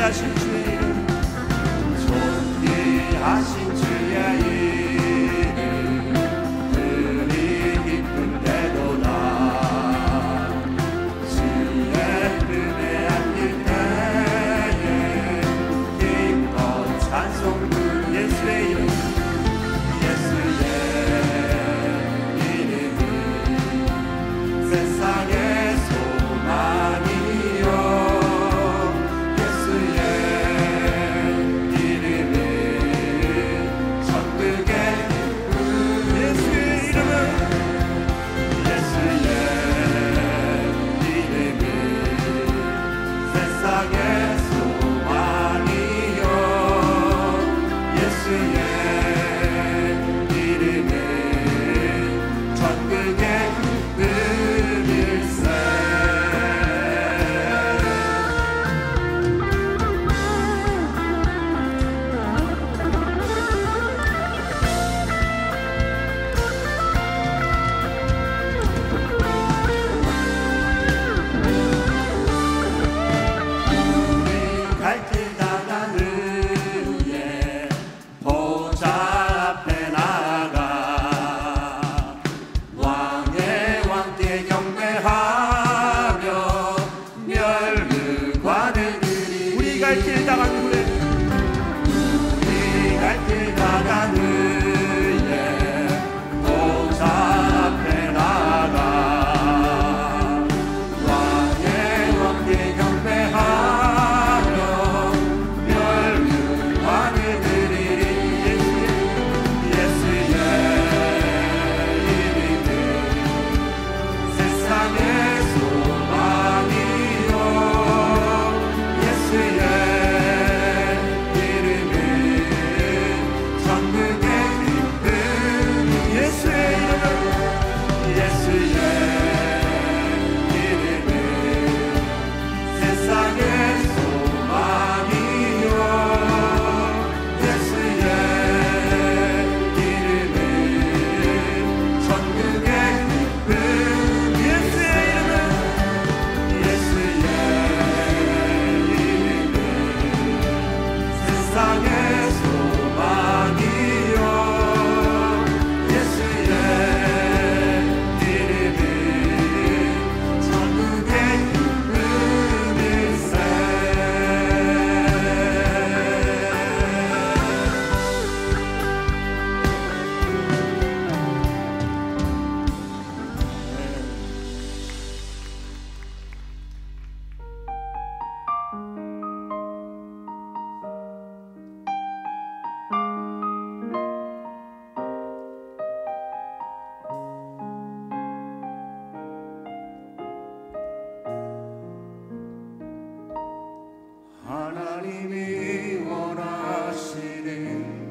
존귀하신 주의 이름, 존귀하신 주의 이름, 그리 기쁜데도다. 주의 은혜 안길 때에 기뻐 찬송 부르 예수의 이름, 예수의 이름은 세상의 소망이요, 예수의 이름은 천국의 기쁨, 예수의 이름은, 예수의 이름은 세상의 소망이요, 예수의 이름은 천국의 기쁨일세. 우리 갈 길 나간 후에 보좌 앞에 나가 왕의 왕께 경배하며 멸류관을 드리. 우리 갈 길 나간 후에, 우리 갈 길 나간 후에 보좌 앞에 나가 왕의 왕께 경배하며 멸류관을 드리리. 예수의 이름은 세상의 소망이요, 예수의 이름은 천국의 기쁨, 예수의 이름은, 예수의 이름은 세상의 소망이요, 예수의 이름은 천국의 기쁨, 예수의 이름은, 예수의 이름은 세상의 소망이요, 예수의 이름은 천국의 기쁨일세. 하나님이 원하시는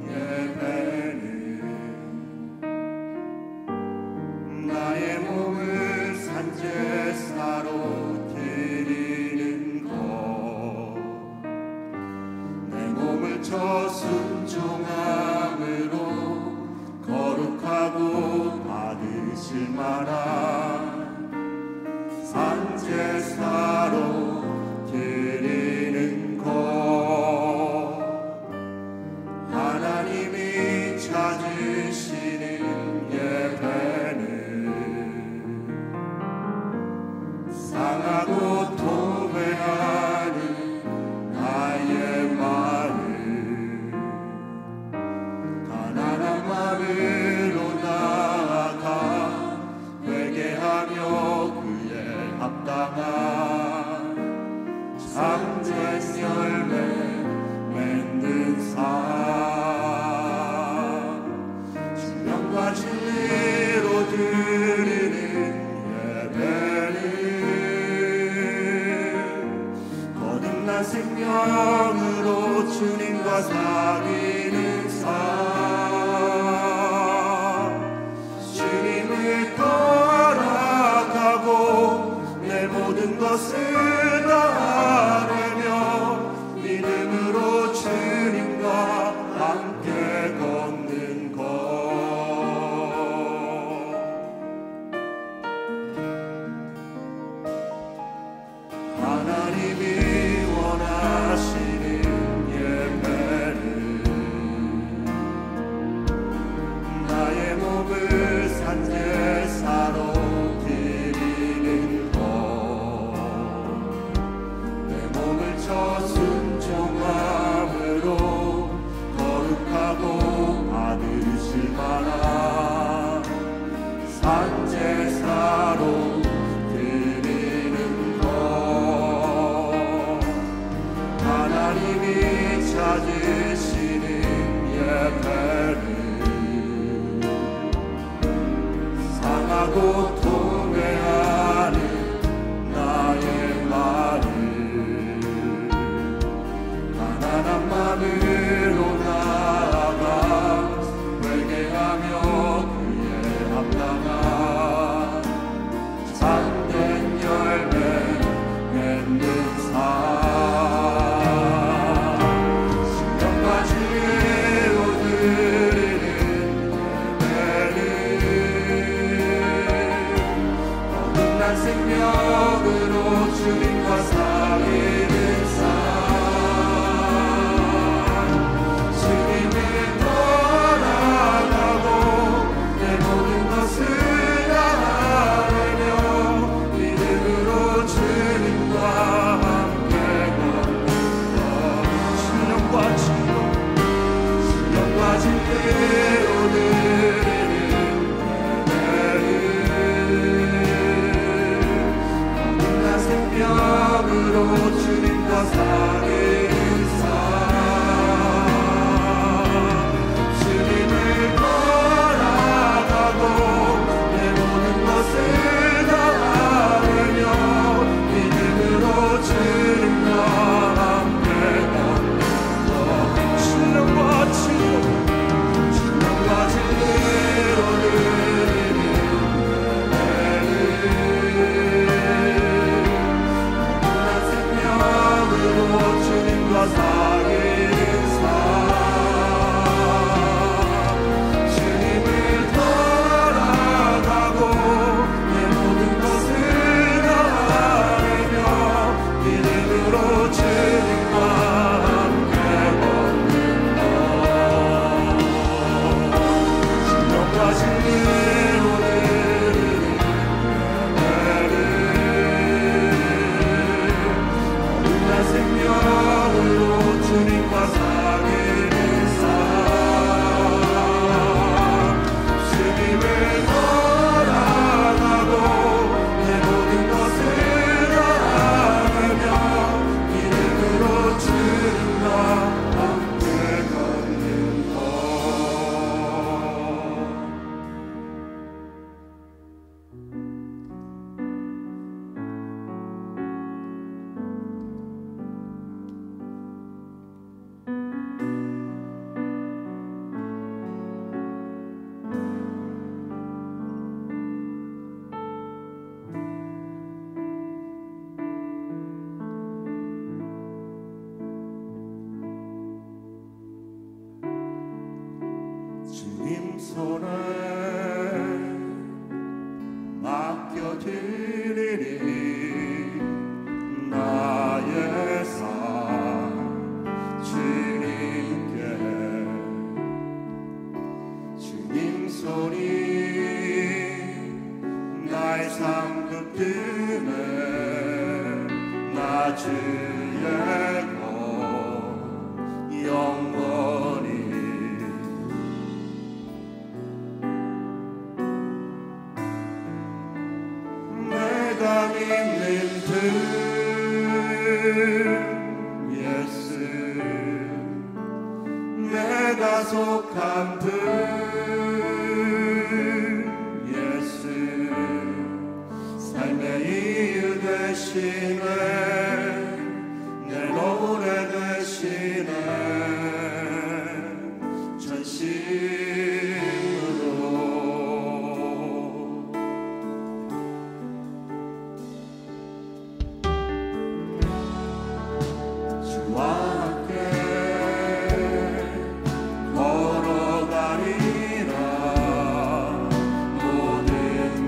예배는 나의 몸을 산제사로 드리는 것, 내 몸을 저 순종함으로 거룩하고 받으실 만한 산제사로 드리는 것, 하나님이 찾으시는 예배는 상하고 도배하는 나의 마음, 가난한 마음으로 나아가 회개하며 그에 합당한 참된 열매 맺는 삶, 신령과 진리로 드리는 예배는 거듭난 생명으로 주님과 사귀는 삶, 주님을 따라가고 내 모든 것을 다하며 믿음으로 주님과 함께 걷는 것, 하나님이 원하시는 생명으로 주님과 사귀는 삶 주님을 따라가고 내 모든 것을 다하며 믿음으로 주님과 함께 걷는 것 신령과 진리로 드리는 생명으로 주님과 사귀는 삶 주님을 따라가고 내 모든 것을 다하며 믿음으로 주님과 함께 걷는 것 신령과 진리로 드리는 주님과 사귀는 삶 주님을 따라가고 내 모든 것을 다하며 믿음으로 주님과 함께 걷는 것 신령과 진리로 생명으로 주님과 사귀는 삶 주님을 따라가고 내 모든 것을 다하며 믿음으로 주님과 함께 걷는 것 주님 손에 맡겨드리니 나의 삶 주님께 주님 손이 나의 삶 붙드네 나 주의 것 영원히 내가 믿는 듯 예수 내가 속한 듯 예수 삶의 이유 되시네 내 노래 되시네 전심으로 주와 함께 걸어가리라 모든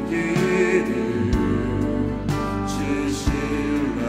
길을 주실래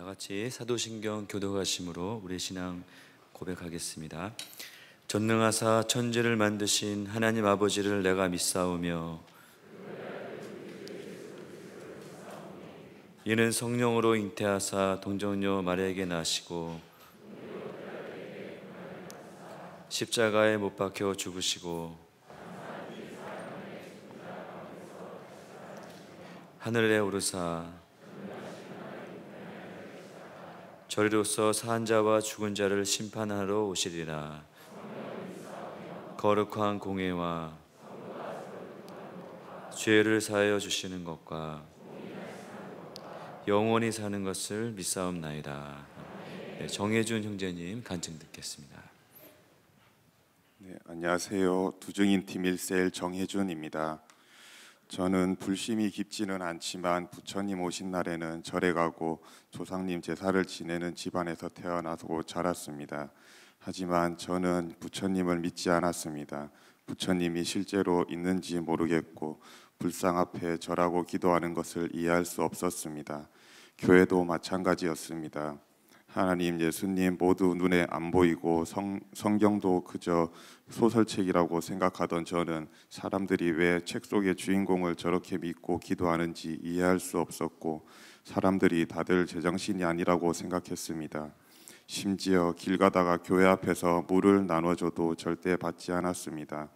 다 같이 사도신경 교독하심으로 우리 신앙 고백하겠습니다. 전능하사 천지를 만드신 하나님 아버지를 내가 믿사오며 이는 성령으로 잉태하사 동정녀 마리아에게 나시고 십자가에 못 박혀 죽으시고 하늘에 오르사 저리로서 산 자와 죽은 자를 심판하러 오시리라. 거룩한 공회와 죄를 사하여 주시는 것과 영원히 사는 것을 믿사옵나이다. 네, 정혜준 형제님 간증 듣겠습니다. 네, 안녕하세요. 두증인 팀 1셀 정혜준입니다. 저는 불심이 깊지는 않지만 부처님 오신 날에는 절에 가고 조상님 제사를 지내는 집안에서 태어나고 자랐습니다. 하지만 저는 부처님을 믿지 않았습니다. 부처님이 실제로 있는지 모르겠고 불상 앞에 절하고 기도하는 것을 이해할 수 없었습니다. 교회도 마찬가지였습니다. 하나님, 예수님 모두 눈에 안 보이고 성경도 그저 소설책이라고 생각하던 저는 사람들이 왜 책 속의 주인공을 저렇게 믿고 기도하는지 이해할 수 없었고 사람들이 다들 제정신이 아니라고 생각했습니다. 심지어 길 가다가 교회 앞에서 물을 나눠줘도 절대 받지 않았습니다.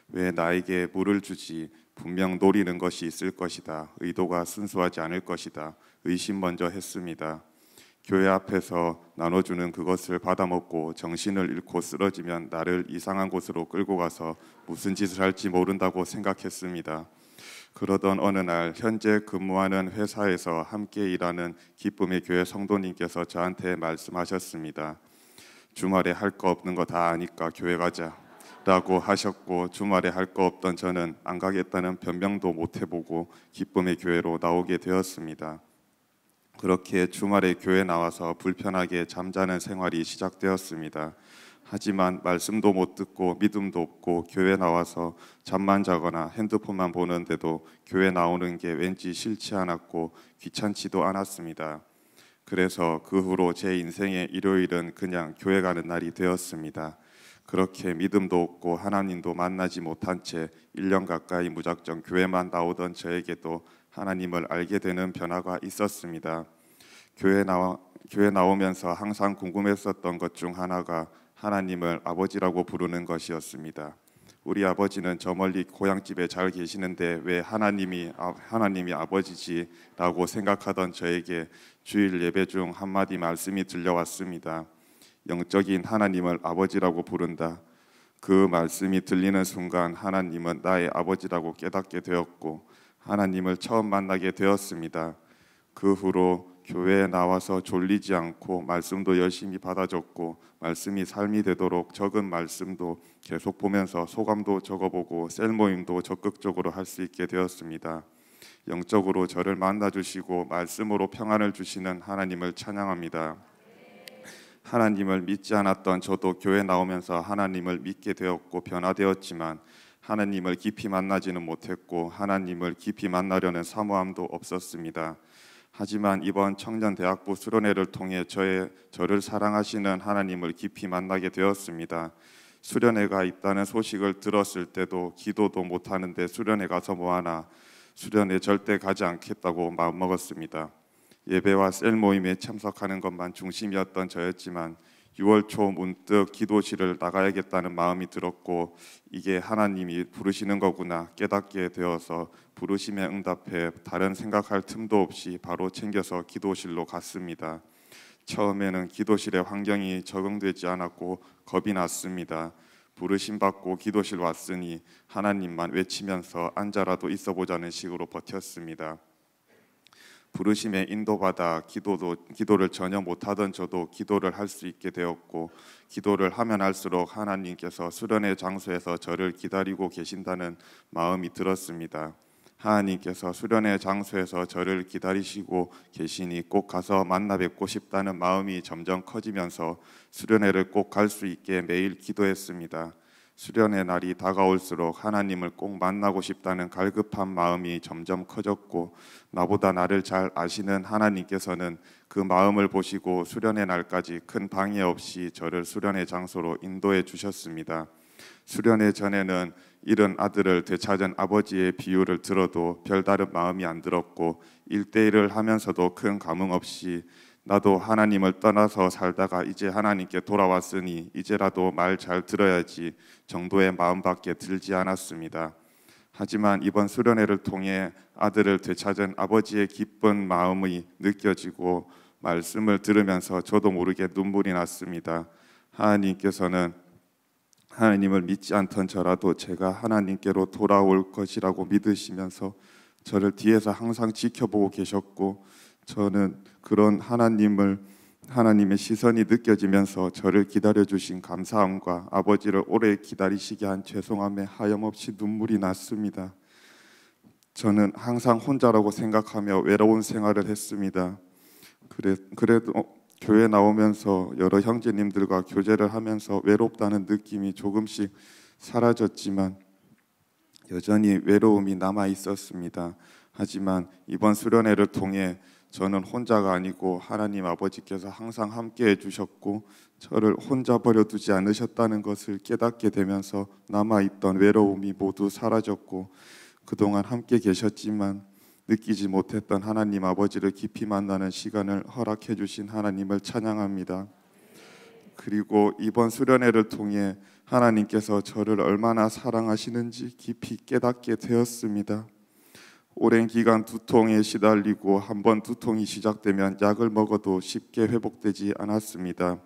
왜 나에게 물을 주지? 분명 노리는 것이 있을 것이다. 의도가 순수하지 않을 것이다. 의심 먼저 했습니다. 교회 앞에서 나눠주는 그것을 받아먹고 정신을 잃고 쓰러지면 나를 이상한 곳으로 끌고 가서 무슨 짓을 할지 모른다고 생각했습니다. 그러던 어느 날 현재 근무하는 회사에서 함께 일하는 기쁨의 교회 성도님께서 저한테 말씀하셨습니다. 주말에 할 거 없는 거 다 아니까 교회 가자 라고 하셨고, 주말에 할 거 없던 저는 안 가겠다는 변명도 못 해보고 기쁨의 교회로 나오게 되었습니다. 그렇게 주말에 교회 나와서 불편하게 잠자는 생활이 시작되었습니다. 하지만 말씀도 못 듣고 믿음도 없고 교회 나와서 잠만 자거나 핸드폰만 보는데도 교회 나오는 게 왠지 싫지 않았고 귀찮지도 않았습니다. 그래서 그 후로 제 인생의 일요일은 그냥 교회 가는 날이 되었습니다. 그렇게 믿음도 없고 하나님도 만나지 못한 채 1년 가까이 무작정 교회만 나오던 저에게도 하나님을 알게 되는 변화가 있었습니다. 교회 나오면서 항상 궁금했었던 것 중 하나가 하나님을 아버지라고 부르는 것이었습니다. 우리 아버지는 저 멀리 고향집에 잘 계시는데 왜 하나님이 아버지지라고 생각하던 저에게 주일 예배 중 한마디 말씀이 들려왔습니다. 영적인 하나님을 아버지라고 부른다. 그 말씀이 들리는 순간 하나님은 나의 아버지라고 깨닫게 되었고 하나님을 처음 만나게 되었습니다. 그 후로 교회에 나와서 졸리지 않고 말씀도 열심히 받아줬고 말씀이 삶이 되도록 적은 말씀도 계속 보면서 소감도 적어보고 셀 모임도 적극적으로 할 수 있게 되었습니다. 영적으로 저를 만나주시고 말씀으로 평안을 주시는 하나님을 찬양합니다. 하나님을 믿지 않았던 저도 교회 나오면서 하나님을 믿게 되었고 변화되었지만 하나님을 깊이 만나지는 못했고 하나님을 깊이 만나려는 사모함도 없었습니다. 하지만 이번 청년대학부 수련회를 통해 저를 사랑하시는 하나님을 깊이 만나게 되었습니다. 수련회가 있다는 소식을 들었을 때도 기도도 못하는데 수련회 가서 뭐하나, 수련회 절대 가지 않겠다고 마음먹었습니다. 예배와 셀 모임에 참석하는 것만 중심이었던 저였지만 6월 초 문득 기도실을 나가야겠다는 마음이 들었고 이게 하나님이 부르시는 거구나 깨닫게 되어서 부르심에 응답해 다른 생각할 틈도 없이 바로 챙겨서 기도실로 갔습니다. 처음에는 기도실의 환경이 적응되지 않았고 겁이 났습니다. 부르심 받고 기도실 왔으니 하나님만 외치면서 앉아라도 있어보자는 식으로 버텼습니다. 부르심에 인도받아 기도를 전혀 못하던 저도 기도를 할 수 있게 되었고 기도를 하면 할수록 하나님께서 수련회 장소에서 저를 기다리고 계신다는 마음이 들었습니다. 하나님께서 수련회 장소에서 저를 기다리시고 계시니 꼭 가서 만나 뵙고 싶다는 마음이 점점 커지면서 수련회를 꼭 갈 수 있게 매일 기도했습니다. 수련의 날이 다가올수록 하나님을 꼭 만나고 싶다는 갈급한 마음이 점점 커졌고 나보다 나를 잘 아시는 하나님께서는 그 마음을 보시고 수련의 날까지 큰 방해 없이 저를 수련의 장소로 인도해 주셨습니다. 수련회 전에는 잃은 아들을 되찾은 아버지의 비유를 들어도 별다른 마음이 안 들었고 1대1을 하면서도 큰 감흥 없이 나도 하나님을 떠나서 살다가 이제 하나님께 돌아왔으니 이제라도 말 잘 들어야지 정도의 마음밖에 들지 않았습니다. 하지만 이번 수련회를 통해 아들을 되찾은 아버지의 기쁜 마음이 느껴지고 말씀을 들으면서 저도 모르게 눈물이 났습니다. 하나님께서는 하나님을 믿지 않던 저라도 제가 하나님께로 돌아올 것이라고 믿으시면서 저를 뒤에서 항상 지켜보고 계셨고, 저는 그런 하나님의 시선이 느껴지면서 저를 기다려주신 감사함과 아버지를 오래 기다리시게 한 죄송함에 하염없이 눈물이 났습니다. 저는 항상 혼자라고 생각하며 외로운 생활을 했습니다. 그래도 교회 나오면서 여러 형제님들과 교제를 하면서 외롭다는 느낌이 조금씩 사라졌지만 여전히 외로움이 남아 있었습니다. 하지만 이번 수련회를 통해 저는 혼자가 아니고 하나님 아버지께서 항상 함께 해주셨고 저를 혼자 버려두지 않으셨다는 것을 깨닫게 되면서 남아있던 외로움이 모두 사라졌고, 그동안 함께 계셨지만 느끼지 못했던 하나님 아버지를 깊이 만나는 시간을 허락해 주신 하나님을 찬양합니다. 그리고 이번 수련회를 통해 하나님께서 저를 얼마나 사랑하시는지 깊이 깨닫게 되었습니다. 오랜 기간 두통에 시달리고 한번 두통이 시작되면 약을 먹어도 쉽게 회복되지 않았습니다.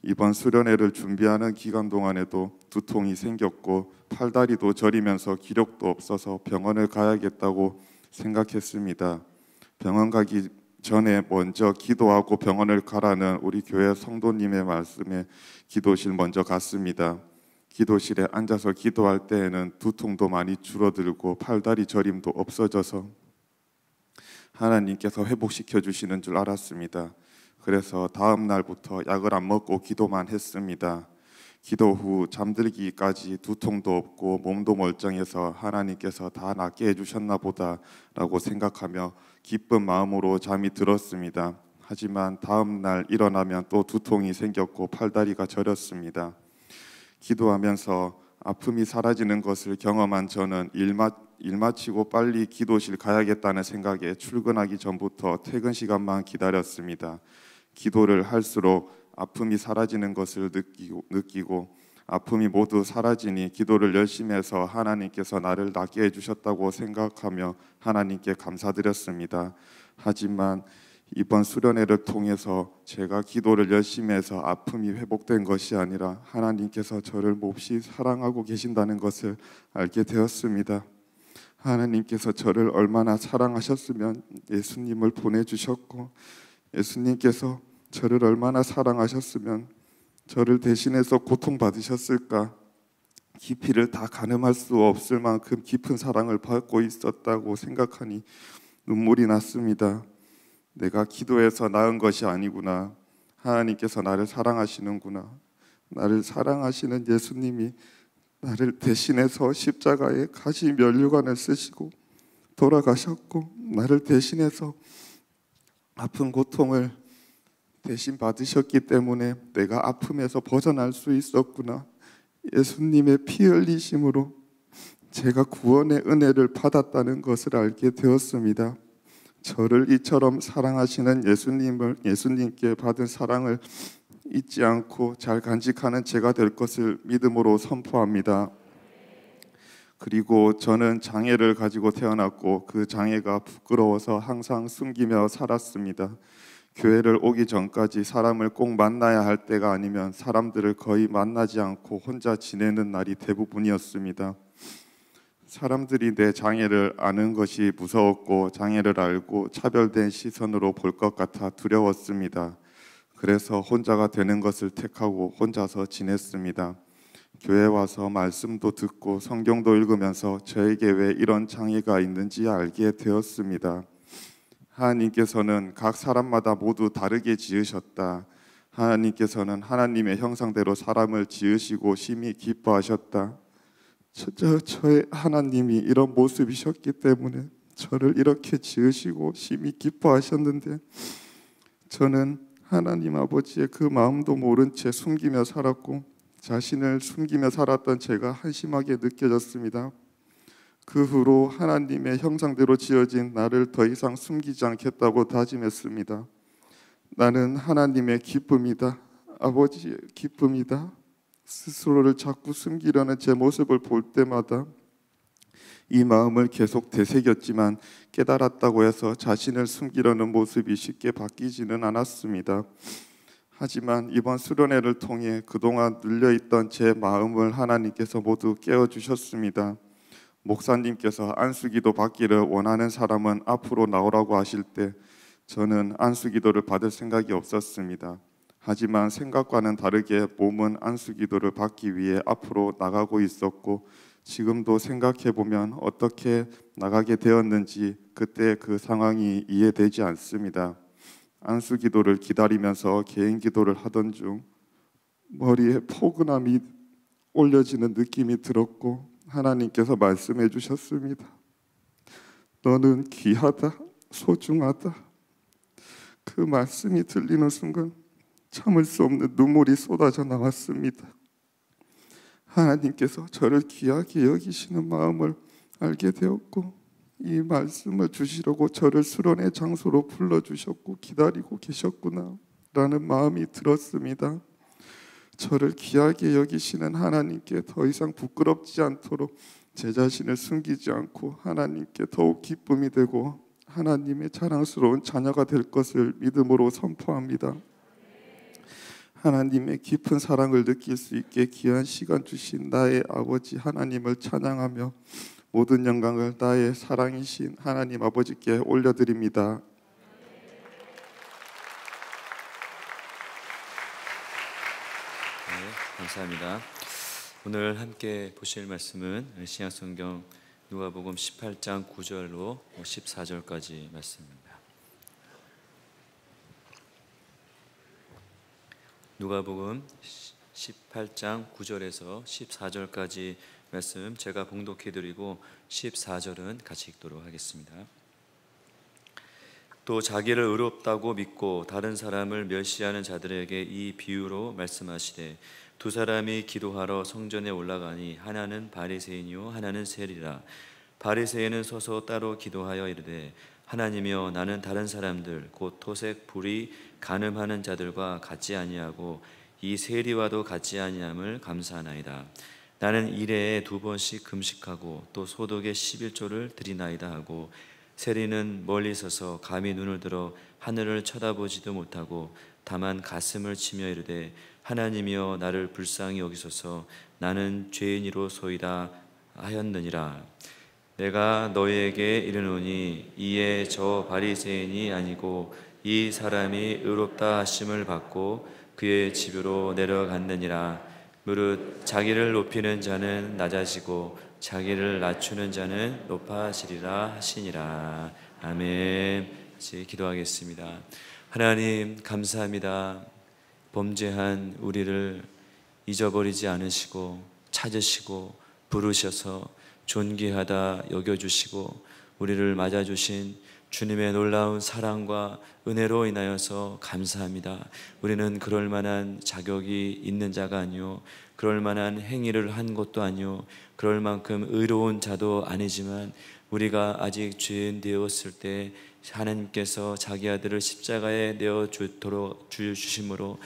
이번 수련회를 준비하는 기간 동안에도 두통이 생겼고 팔다리도 저리면서 기력도 없어서 병원을 가야겠다고 생각했습니다. 병원 가기 전에 먼저 기도하고 병원을 가라는 우리 교회 성도님의 말씀에 기도실 먼저 갔습니다. 기도실에 앉아서 기도할 때에는 두통도 많이 줄어들고 팔다리 저림도 없어져서 하나님께서 회복시켜 주시는 줄 알았습니다. 그래서 다음 날부터 약을 안 먹고 기도만 했습니다. 기도 후 잠들기까지 두통도 없고 몸도 멀쩡해서 하나님께서 다 낫게 해주셨나 보다라고 생각하며 기쁜 마음으로 잠이 들었습니다. 하지만 다음 날 일어나면 또 두통이 생겼고 팔다리가 저렸습니다. 기도하면서 아픔이 사라지는 것을 경험한 저는 일 마치고 빨리 기도실 가야겠다는 생각에 출근하기 전부터 퇴근 시간만 기다렸습니다. 기도를 할수록 아픔이 사라지는 것을 느끼고 아픔이 모두 사라지니 기도를 열심히 해서 하나님께서 나를 낫게 해주셨다고 생각하며 하나님께 감사드렸습니다. 하지만 이번 수련회를 통해서 제가 기도를 열심히 해서 아픔이 회복된 것이 아니라 하나님께서 저를 몹시 사랑하고 계신다는 것을 알게 되었습니다. 하나님께서 저를 얼마나 사랑하셨으면 예수님을 보내주셨고, 예수님께서 저를 얼마나 사랑하셨으면 저를 대신해서 고통받으셨을까. 깊이를 다 가늠할 수 없을 만큼 깊은 사랑을 받고 있었다고 생각하니 눈물이 났습니다. 내가 기도해서 나은 것이 아니구나. 하나님께서 나를 사랑하시는구나. 나를 사랑하시는 예수님이 나를 대신해서 십자가에 가시 면류관을 쓰시고 돌아가셨고 나를 대신해서 아픈 고통을 대신 받으셨기 때문에 내가 아픔에서 벗어날 수 있었구나. 예수님의 피 흘리심으로 제가 구원의 은혜를 받았다는 것을 알게 되었습니다. 저를 이처럼 사랑하시는 예수님께 받은 사랑을 잊지 않고 잘 간직하는 제가 될 것을 믿음으로 선포합니다. 그리고 저는 장애를 가지고 태어났고 그 장애가 부끄러워서 항상 숨기며 살았습니다. 교회를 오기 전까지 사람을 꼭 만나야 할 때가 아니면 사람들을 거의 만나지 않고 혼자 지내는 날이 대부분이었습니다. 사람들이 내 장애를 아는 것이 무서웠고 장애를 알고 차별된 시선으로 볼 것 같아 두려웠습니다. 그래서 혼자가 되는 것을 택하고 혼자서 지냈습니다. 교회 와서 말씀도 듣고 성경도 읽으면서 저에게 왜 이런 장애가 있는지 알게 되었습니다. 하나님께서는 각 사람마다 모두 다르게 지으셨다. 하나님께서는 하나님의 형상대로 사람을 지으시고 심히 기뻐하셨다. 저의 하나님이 이런 모습이셨기 때문에 저를 이렇게 지으시고 심히 기뻐하셨는데 저는 하나님 아버지의 그 마음도 모른 채 숨기며 살았고 자신을 숨기며 살았던 제가 한심하게 느껴졌습니다. 그 후로 하나님의 형상대로 지어진 나를 더 이상 숨기지 않겠다고 다짐했습니다. 나는 하나님의 기쁨이다, 아버지의 기쁨이다. 스스로를 자꾸 숨기려는 제 모습을 볼 때마다 이 마음을 계속 되새겼지만 깨달았다고 해서 자신을 숨기려는 모습이 쉽게 바뀌지는 않았습니다. 하지만 이번 수련회를 통해 그동안 눌려있던 제 마음을 하나님께서 모두 깨워주셨습니다. 목사님께서 안수기도 받기를 원하는 사람은 앞으로 나오라고 하실 때 저는 안수기도를 받을 생각이 없었습니다. 하지만 생각과는 다르게 몸은 안수기도를 받기 위해 앞으로 나가고 있었고 지금도 생각해보면 어떻게 나가게 되었는지 그때 그 상황이 이해되지 않습니다. 안수기도를 기다리면서 개인기도를 하던 중 머리에 포근함이 올려지는 느낌이 들었고 하나님께서 말씀해 주셨습니다. 너는 귀하다, 소중하다. 그 말씀이 들리는 순간 참을 수 없는 눈물이 쏟아져 나왔습니다. 하나님께서 저를 귀하게 여기시는 마음을 알게 되었고 이 말씀을 주시려고 저를 수련의 장소로 불러주셨고 기다리고 계셨구나 라는 마음이 들었습니다. 저를 귀하게 여기시는 하나님께 더 이상 부끄럽지 않도록 제 자신을 숨기지 않고 하나님께 더욱 기쁨이 되고 하나님의 자랑스러운 자녀가 될 것을 믿음으로 선포합니다. 하나님의 깊은 사랑을 느낄 수 있게 귀한 시간 주신 나의 아버지 하나님을 찬양하며 모든 영광을 나의 사랑이신 하나님 아버지께 올려드립니다. 감사합니다. 오늘 함께 보실 말씀은 신약성경 누가복음 18장 9절로 14절까지 말씀입니다. 누가복음 18장 9절에서 14절까지 말씀 제가 봉독해드리고 14절은 같이 읽도록 하겠습니다. 또 자기를 의롭다고 믿고 다른 사람을 멸시하는 자들에게 이 비유로 말씀하시되 두 사람이 기도하러 성전에 올라가니 하나는 바리새인이요 하나는 세리라. 바리새인은 서서 따로 기도하여 이르되 하나님이여 나는 다른 사람들 곧 토색 불의 간음하는 자들과 같지 아니하고 이 세리와도 같지 아니함을 감사하나이다. 나는 일해에 2번씩 금식하고 또 소독에 11조를 드리나이다 하고 세리는 멀리 서서 감히 눈을 들어 하늘을 쳐다보지도 못하고 다만 가슴을 치며 이르되 하나님이여 나를 불쌍히 여기소서 나는 죄인이로소이다 하였느니라. 내가 너희에게 이르노니 이에 저 바리새인이 아니고 이 사람이 의롭다 하심을 받고 그의 집으로 내려갔느니라. 무릇 자기를 높이는 자는 낮아지고 자기를 낮추는 자는 높아지리라 하시니라. 아멘. 같이 기도하겠습니다. 하나님 감사합니다. 범죄한 우리를 잊어버리지 않으시고 찾으시고 부르셔서 존귀하다 여겨주시고 우리를 맞아주신 주님의 놀라운 사랑과 은혜로 인하여서 감사합니다. 우리는 그럴 만한 자격이 있는 자가 아니요 그럴 만한 행위를 한 것도 아니요 그럴 만큼 의로운 자도 아니지만 우리가 아직 죄인 되었을 때 하나님께서 자기 아들을 십자가에 내어 주심으로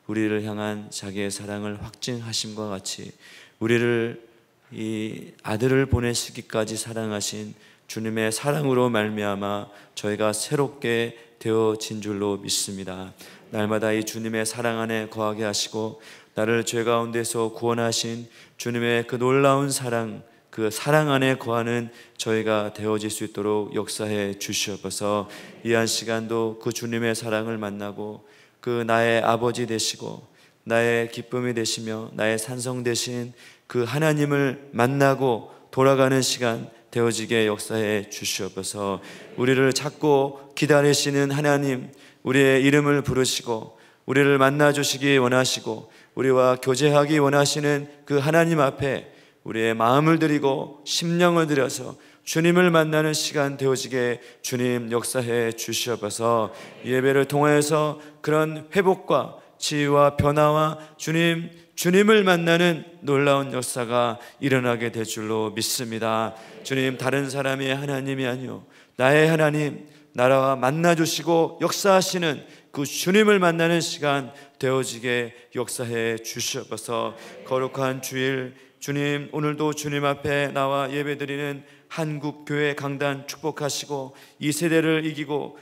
우리를 향한 자기의 사랑을 확증하심과 같이 우리를 이 아들을 보내시기까지 사랑하신 주님의 사랑으로 말미암아 저희가 새롭게 되어진 줄로 믿습니다. 날마다 이 주님의 사랑 안에 거하게 하시고 나를 죄 가운데서 구원하신 주님의 그 놀라운 사랑, 그 사랑 안에 거하는 저희가 되어질 수 있도록 역사해 주시옵소서. 이 한 시간도 그 주님의 사랑을 만나고 그 나의 아버지 되시고 나의 기쁨이 되시며 나의 산성 되신 그 하나님을 만나고 돌아가는 시간 되어지게 역사해 주시옵소서. 우리를 찾고 기다리시는 하나님, 우리의 이름을 부르시고 우리를 만나 주시기 원하시고 우리와 교제하기 원하시는 그 하나님 앞에 우리의 마음을 드리고 심령을 들여서 주님을 만나는 시간 되어지게 주님 역사해 주시옵소서. 예배를 통해서 그런 회복과 치유와 변화와 주님을 만나는 놀라운 역사가 일어나게 될 줄로 믿습니다. 주님, 다른 사람의 하나님이 아니요 나의 하나님, 나라와 만나주시고 역사하시는 그 주님을 만나는 시간 되어지게 역사해 주시옵소서. 거룩한 주일, 주님, 오늘도 주님 앞에 나와 예배드리는 한국교회 강단 축복하시고 이 세대를 이기고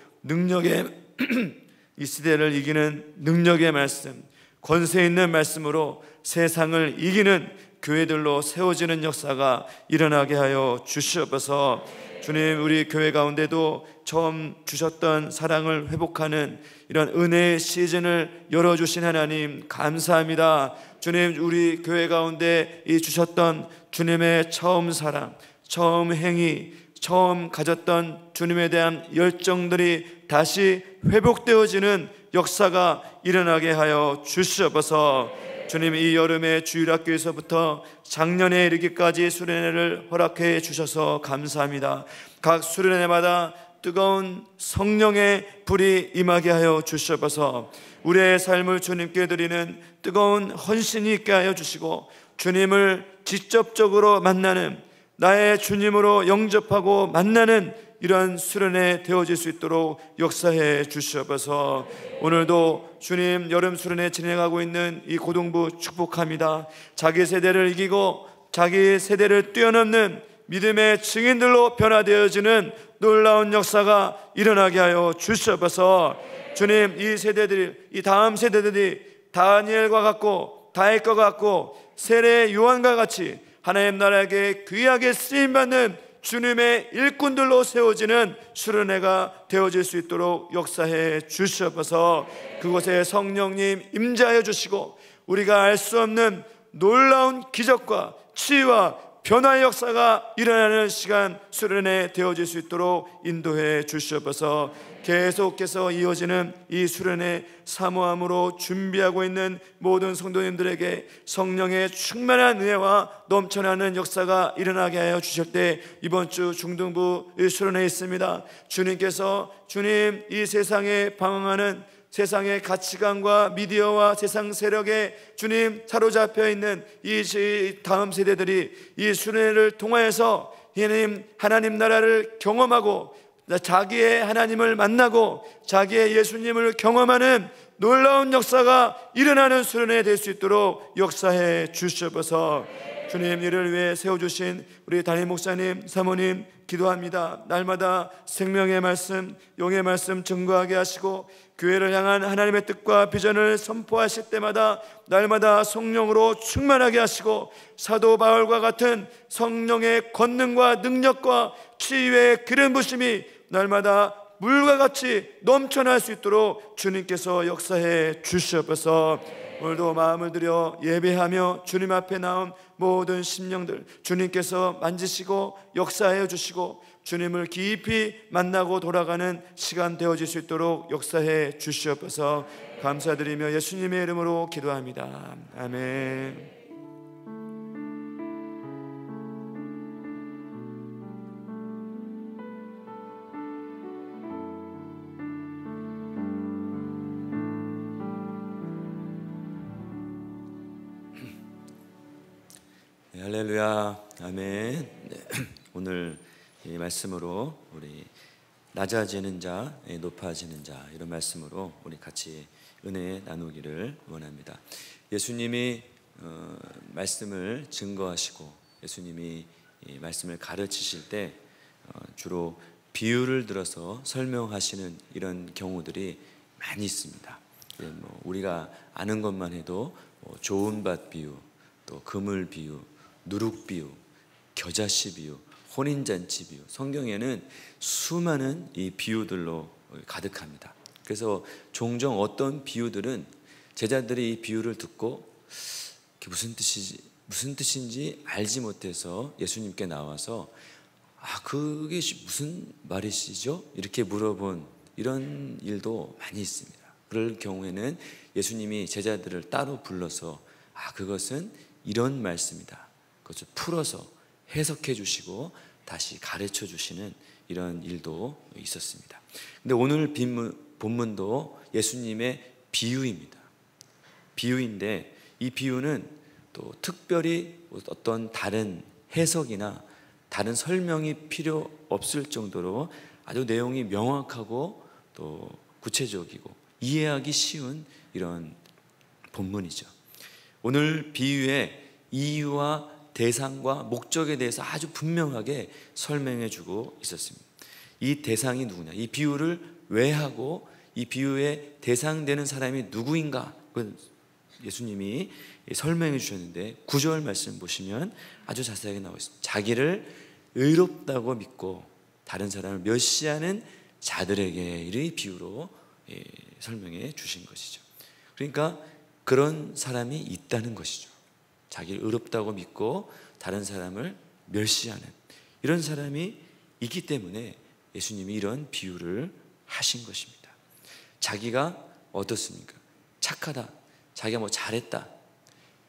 이 시대를 이기는 능력의 말씀, 권세 있는 말씀으로 세상을 이기는 교회들로 세워지는 역사가 일어나게 하여 주시옵소서. 주님, 우리 교회 가운데도 처음 주셨던 사랑을 회복하는 이런 은혜의 시즌을 열어주신 하나님 감사합니다. 주님, 우리 교회 가운데 이 주셨던 주님의 처음 사랑, 처음 행위, 처음 가졌던 주님에 대한 열정들이 다시 회복되어지는 역사가 일어나게 하여 주시옵소서. 주님, 이 여름에 주일학교에서부터 작년에 이르기까지 수련회를 허락해 주셔서 감사합니다. 각 수련회마다 뜨거운 성령의 불이 임하게 하여 주시옵소서. 우리의 삶을 주님께 드리는 뜨거운 헌신이 있게 하여 주시고 주님을 직접적으로 만나는, 나의 주님으로 영접하고 만나는 이런 수련회 되어질 수 있도록 역사해 주시옵소서. 오늘도 주님, 여름 수련회 진행하고 있는 이 고등부 축복합니다. 자기 세대를 이기고 자기 세대를 뛰어넘는 믿음의 증인들로 변화되어지는 놀라운 역사가 일어나게 하여 주시옵소서. 주님, 이 세대들이, 이 다음 세대들이 다니엘과 같고 다윗과 같고 세례 요한과 같이 하나님 나라에게 귀하게 쓰임받는 주님의 일꾼들로 세워지는 수련회가 되어질 수 있도록 역사해 주시옵소서. 그곳에 성령님 임재하여 주시고 우리가 알 수 없는 놀라운 기적과 치유와 변화의 역사가 일어나는 시간 수련회 되어질 수 있도록 인도해 주시옵소서. 계속해서 이어지는 이 수련회 사모함으로 준비하고 있는 모든 성도님들에게 성령의 충만한 은혜와 넘쳐나는 역사가 일어나게 하여 주실 때, 이번 주 중등부 수련회 있습니다. 주님께서 주님, 이 세상에 방황하는 세상의 가치관과 미디어와 세상 세력에 주님 사로잡혀 있는 이 다음 세대들이 이 수련회를 통하여서 하나님 나라를 경험하고 자기의 하나님을 만나고 자기의 예수님을 경험하는 놀라운 역사가 일어나는 수련회 될 수 있도록 역사해 주시옵소서. 주님, 이를 위해 세워주신 우리 담임 목사님, 사모님 기도합니다. 날마다 생명의 말씀, 용의 말씀 증거하게 하시고 교회를 향한 하나님의 뜻과 비전을 선포하실 때마다 날마다 성령으로 충만하게 하시고 사도 바울과 같은 성령의 권능과 능력과 치유의 기름 부심이 날마다 물과 같이 넘쳐날 수 있도록 주님께서 역사해 주시옵소서. 오늘도 마음을 들여 예배하며 주님 앞에 나온 모든 심령들 주님께서 만지시고 역사해 주시고 주님을 깊이 만나고 돌아가는 시간 되어질 수 있도록 역사해 주시옵소서. 감사드리며 예수님의 이름으로 기도합니다. 아멘. 할렐루야, 아멘. 네. 오늘 이 말씀으로 우리 낮아지는 자, 높아지는 자, 이런 말씀으로 우리 같이 은혜 나누기를 원합니다. 예수님이 말씀을 증거하시고 예수님이 이 말씀을 가르치실 때 주로 비유를 들어서 설명하시는 이런 경우들이 많이 있습니다. 우리가 아는 것만 해도 좋은 밭 비유, 또 그물 비유, 누룩 비유, 겨자씨 비유, 혼인잔치 비유, 성경에는 수많은 이 비유들로 가득합니다. 그래서 종종 어떤 비유들은 제자들이 이 비유를 듣고 무슨 뜻인지 알지 못해서 예수님께 나와서 그게 무슨 말이시죠? 이렇게 물어본 이런 일도 많이 있습니다. 그럴 경우에는 예수님이 제자들을 따로 불러서 그것은 이런 말씀이다, 그것을 풀어서 해석해 주시고 다시 가르쳐 주시는 이런 일도 있었습니다. 근데 오늘 본문도 예수님의 비유입니다. 비유인데 이 비유는 또 특별히 어떤 다른 해석이나 다른 설명이 필요 없을 정도로 아주 내용이 명확하고 또 구체적이고 이해하기 쉬운 이런 본문이죠. 오늘 비유의 이유와 대상과 목적에 대해서 아주 분명하게 설명해 주고 있었습니다. 이 대상이 누구냐, 이 비유를 왜 하고 이 비유의 대상되는 사람이 누구인가, 예수님이 설명해 주셨는데 9절 말씀 보시면 아주 자세하게 나와 있습니다. 자기를 의롭다고 믿고 다른 사람을 멸시하는 자들에게의 비유로 설명해 주신 것이죠. 그러니까 그런 사람이 있다는 것이죠. 자기를 의롭다고 믿고 다른 사람을 멸시하는 이런 사람이 있기 때문에 예수님이 이런 비유를 하신 것입니다. 자기가 어떻습니까? 착하다, 자기가 뭐 잘했다,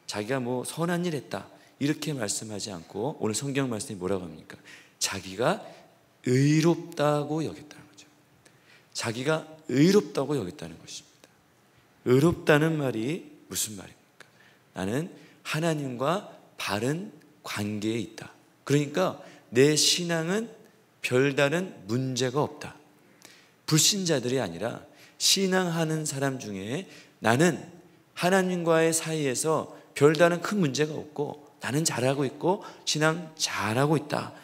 자기가 뭐 선한 일 했다, 이렇게 말씀하지 않고 오늘 성경 말씀이 뭐라고 합니까? 자기가 의롭다고 여겼다는 거죠. 자기가 의롭다고 여겼다는 것입니다. 의롭다는 말이 무슨 말입니까? 나는 하나님과 바른 관계에 있다. 그러니까 내 신앙은 별다른 문제가 없다. 불신자들이 아니라 신앙하는 사람 중에 나는 하나님과의 사이에서 별다른 큰 문제가 없고 나는 잘하고 있고 신앙 잘하고 있다.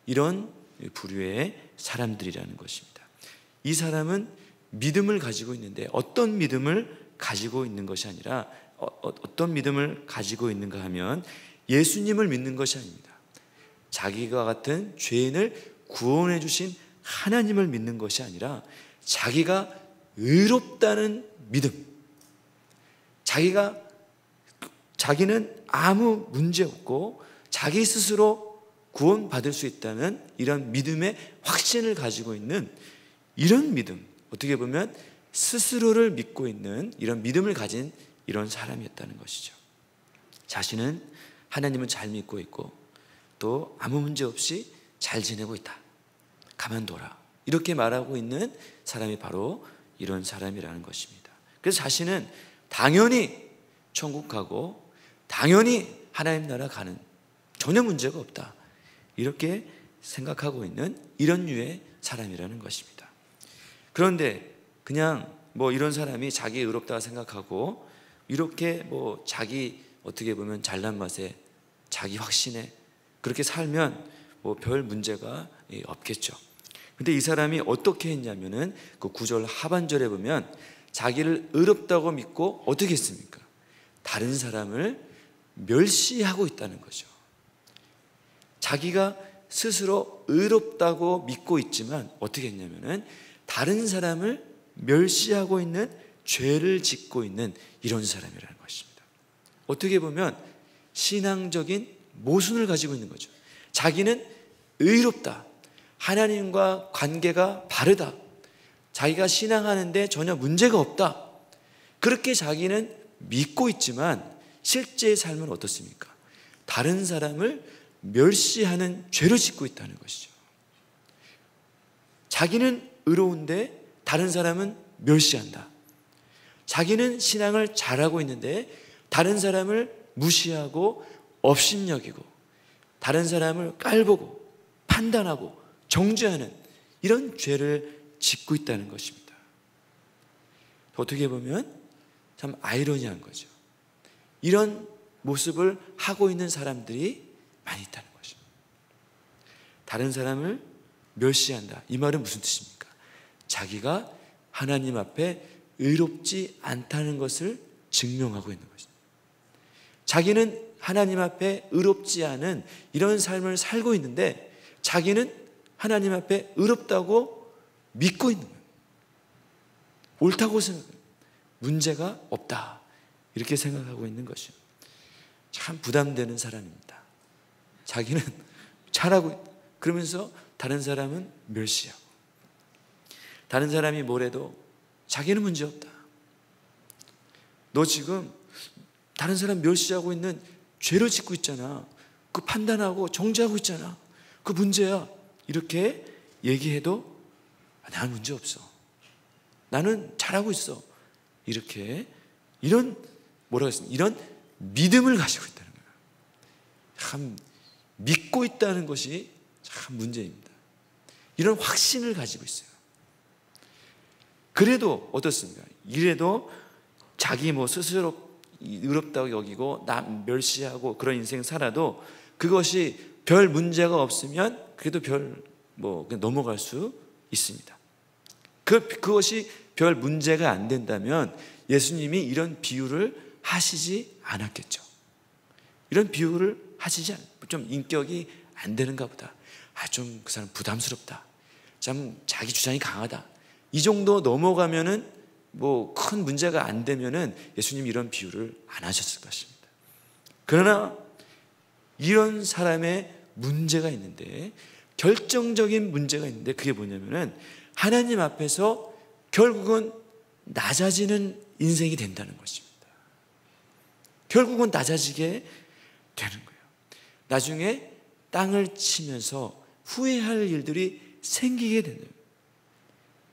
이런 부류의 사람들이라는 것입니다. 이 사람은 믿음을 가지고 있는데 어떤 믿음을 가지고 있는 것이 아니라 어떤 믿음을 가지고 있는가 하면 예수님을 믿는 것이 아닙니다. 자기가 같은 죄인을 구원해 주신 하나님을 믿는 것이 아니라 자기가 의롭다는 믿음, 자기는 아무 문제 없고 자기 스스로 구원받을 수 있다는 이런 믿음의 확신을 가지고 있는 이런 믿음, 어떻게 보면 스스로를 믿고 있는 이런 믿음을 가진 이런 사람이었다는 것이죠. 자신은 하나님은 잘 믿고 있고 또 아무 문제 없이 잘 지내고 있다, 가만둬라, 이렇게 말하고 있는 사람이 바로 이런 사람이라는 것입니다. 그래서 자신은 당연히 천국 가고 당연히 하나님 나라 가는, 전혀 문제가 없다, 이렇게 생각하고 있는 이런 류의 사람이라는 것입니다. 그런데 그냥 뭐 이런 사람이 자기 의롭다고 생각하고 이렇게 뭐 자기 어떻게 보면 잘난 맛에 자기 확신에 그렇게 살면 뭐 별 문제가 없겠죠. 근데 이 사람이 어떻게 했냐면은 그 9절 하반절에 보면 자기를 의롭다고 믿고 어떻게 했습니까? 다른 사람을 멸시하고 있다는 거죠. 자기가 스스로 의롭다고 믿고 있지만 어떻게 했냐면은 다른 사람을 멸시하고 있는, 죄를 짓고 있는 이런 사람이라는 것입니다. 어떻게 보면 신앙적인 모순을 가지고 있는 거죠. 자기는 의롭다, 하나님과 관계가 바르다, 자기가 신앙하는데 전혀 문제가 없다, 그렇게 자기는 믿고 있지만 실제의 삶은 어떻습니까? 다른 사람을 멸시하는 죄를 짓고 있다는 것이죠. 자기는 의로운데 다른 사람은 멸시한다. 자기는 신앙을 잘하고 있는데 다른 사람을 무시하고 업신여기고 다른 사람을 깔보고 판단하고 정죄하는 이런 죄를 짓고 있다는 것입니다. 어떻게 보면 참 아이러니한 거죠. 이런 모습을 하고 있는 사람들이 많이 있다는 것입니다. 다른 사람을 멸시한다, 이 말은 무슨 뜻입니까? 자기가 하나님 앞에 의롭지 않다는 것을 증명하고 있는 것입니다. 자기는 하나님 앞에 의롭지 않은 이런 삶을 살고 있는데 자기는 하나님 앞에 의롭다고 믿고 있는 거예요. 옳다고 생각해요. 문제가 없다, 이렇게 생각하고 있는 것이죠. 참 부담되는 사람입니다. 자기는 잘하고 있다, 그러면서 다른 사람은 멸시하고, 다른 사람이 뭐래도 자기는 문제없다, 너 지금 다른 사람 멸시하고 있는 죄를 짓고 있잖아, 그 판단하고 정죄하고 있잖아, 그 문제야. 이렇게 얘기해도 나는 문제 없어. 나는 잘하고 있어. 이렇게 이런 뭐라고 했습니까? 이런 믿음을 가지고 있다는 거예요. 참 믿고 있다는 것이 참 문제입니다. 이런 확신을 가지고 있어요. 그래도 어떻습니까? 이래도 자기 뭐 스스로 의롭다고 여기고 남 멸시하고 그런 인생 살아도 그것이 별 문제가 없으면 그래도 그냥 넘어갈 수 있습니다. 그것이 별 문제가 안 된다면 예수님이 이런 비유를 하시지 않았겠죠. 이런 비유를 하시지 좀 인격이 안 되는가 보다. 좀 그 사람 부담스럽다. 참 자기 주장이 강하다. 이 정도 넘어가면은 뭐 큰 문제가 안 되면은 예수님이 이런 비유를 안 하셨을 것입니다. 그러나 이런 사람의 문제가 있는데, 결정적인 문제가 있는데, 그게 뭐냐면은 하나님 앞에서 결국은 낮아지는 인생이 된다는 것입니다. 결국은 낮아지게 되는 거예요. 나중에 땅을 치면서 후회할 일들이 생기게 된다.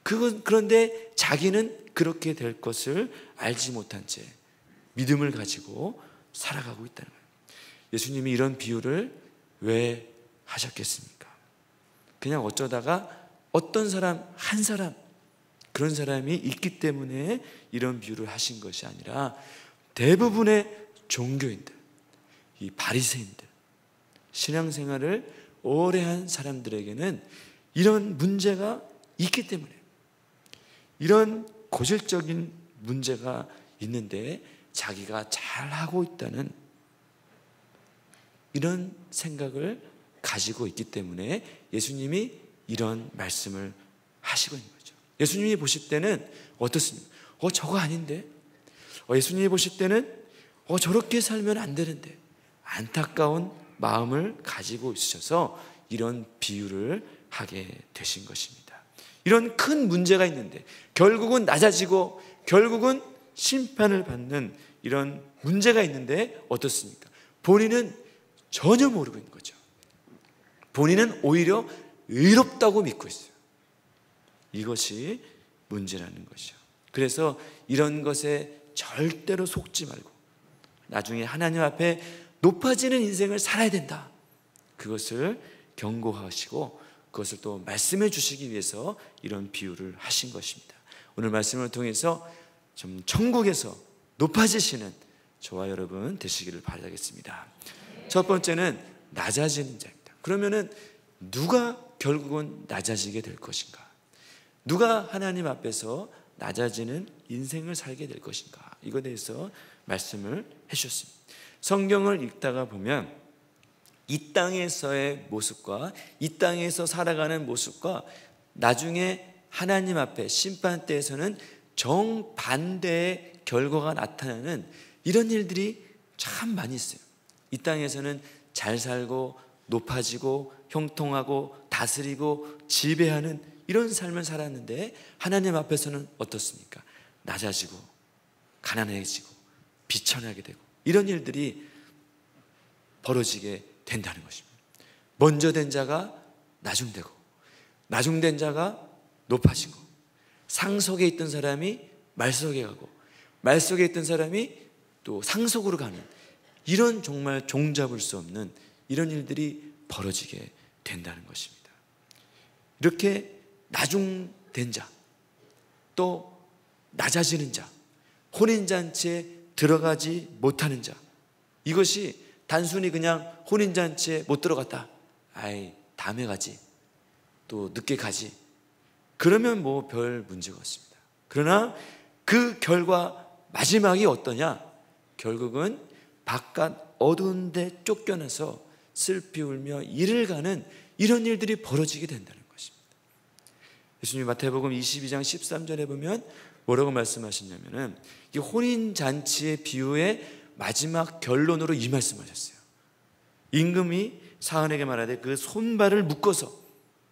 그런데 자기는 그렇게 될 것을 알지 못한 채 믿음을 가지고 살아가고 있다는 거예요. 예수님이 이런 비유를 왜 하셨겠습니까? 그냥 어쩌다가 어떤 사람, 한 사람, 그런 사람이 있기 때문에 이런 비유를 하신 것이 아니라 대부분의 종교인들, 이 바리새인들, 신앙생활을 오래 한 사람들에게는 이런 문제가 있기 때문에, 이런 고질적인 문제가 있는데 자기가 잘하고 있다는 이런 생각을 가지고 있기 때문에 예수님이 이런 말씀을 하시고 있는 거죠. 예수님이 보실 때는 어떻습니까? 저거 아닌데? 예수님이 보실 때는 저렇게 살면 안 되는데, 안타까운 마음을 가지고 있으셔서 이런 비유를 하게 되신 것입니다. 이런 큰 문제가 있는데 결국은 낮아지고 결국은 심판을 받는 이런 문제가 있는데 어떻습니까? 본인은 전혀 모르고 있는 거죠. 본인은 오히려 의롭다고 믿고 있어요. 이것이 문제라는 것이죠. 그래서 이런 것에 절대로 속지 말고 나중에 하나님 앞에 높아지는 인생을 살아야 된다. 그것을 경고하시고 그것을 또 말씀해 주시기 위해서 이런 비유를 하신 것입니다. 오늘 말씀을 통해서 좀 천국에서 높아지시는 저와 여러분 되시기를 바라겠습니다. 첫 번째는 낮아지는 자입니다. 그러면은 누가 결국은 낮아지게 될 것인가? 누가 하나님 앞에서 낮아지는 인생을 살게 될 것인가? 이거에 대해서 말씀을 해주셨습니다. 성경을 읽다가 보면 이 땅에서의 모습과 이 땅에서 살아가는 모습과 나중에 하나님 앞에 심판대에서는 정반대의 결과가 나타나는 이런 일들이 참 많이 있어요. 이 땅에서는 잘 살고 높아지고 형통하고 다스리고 지배하는 이런 삶을 살았는데 하나님 앞에서는 어떻습니까? 낮아지고 가난해지고 비천하게 되고 이런 일들이 벌어지게 된다는 것입니다. 먼저 된 자가 나중되고 나중된 자가 높아지고 상속에 있던 사람이 말속에 가고 말속에 있던 사람이 또 상속으로 가는 이런 정말 종잡을 수 없는 이런 일들이 벌어지게 된다는 것입니다. 이렇게 나중된 자, 또 낮아지는 자, 혼인잔치에 들어가지 못하는 자, 이것이 단순히 그냥 혼인잔치에 못 들어갔다, 다음에 가지, 또 늦게 가지, 그러면 뭐 별 문제가 없습니다. 그러나 그 결과 마지막이 어떠냐? 결국은 바깥 어두운 데 쫓겨나서 슬피 울며 이를 가는 이런 일들이 벌어지게 된다는 것입니다. 예수님 마태복음 22장 13절에 보면 뭐라고 말씀하셨냐면은 이 혼인잔치의 비유의 마지막 결론으로 이 말씀하셨어요. 임금이 사환에게 말하되 그 손발을 묶어서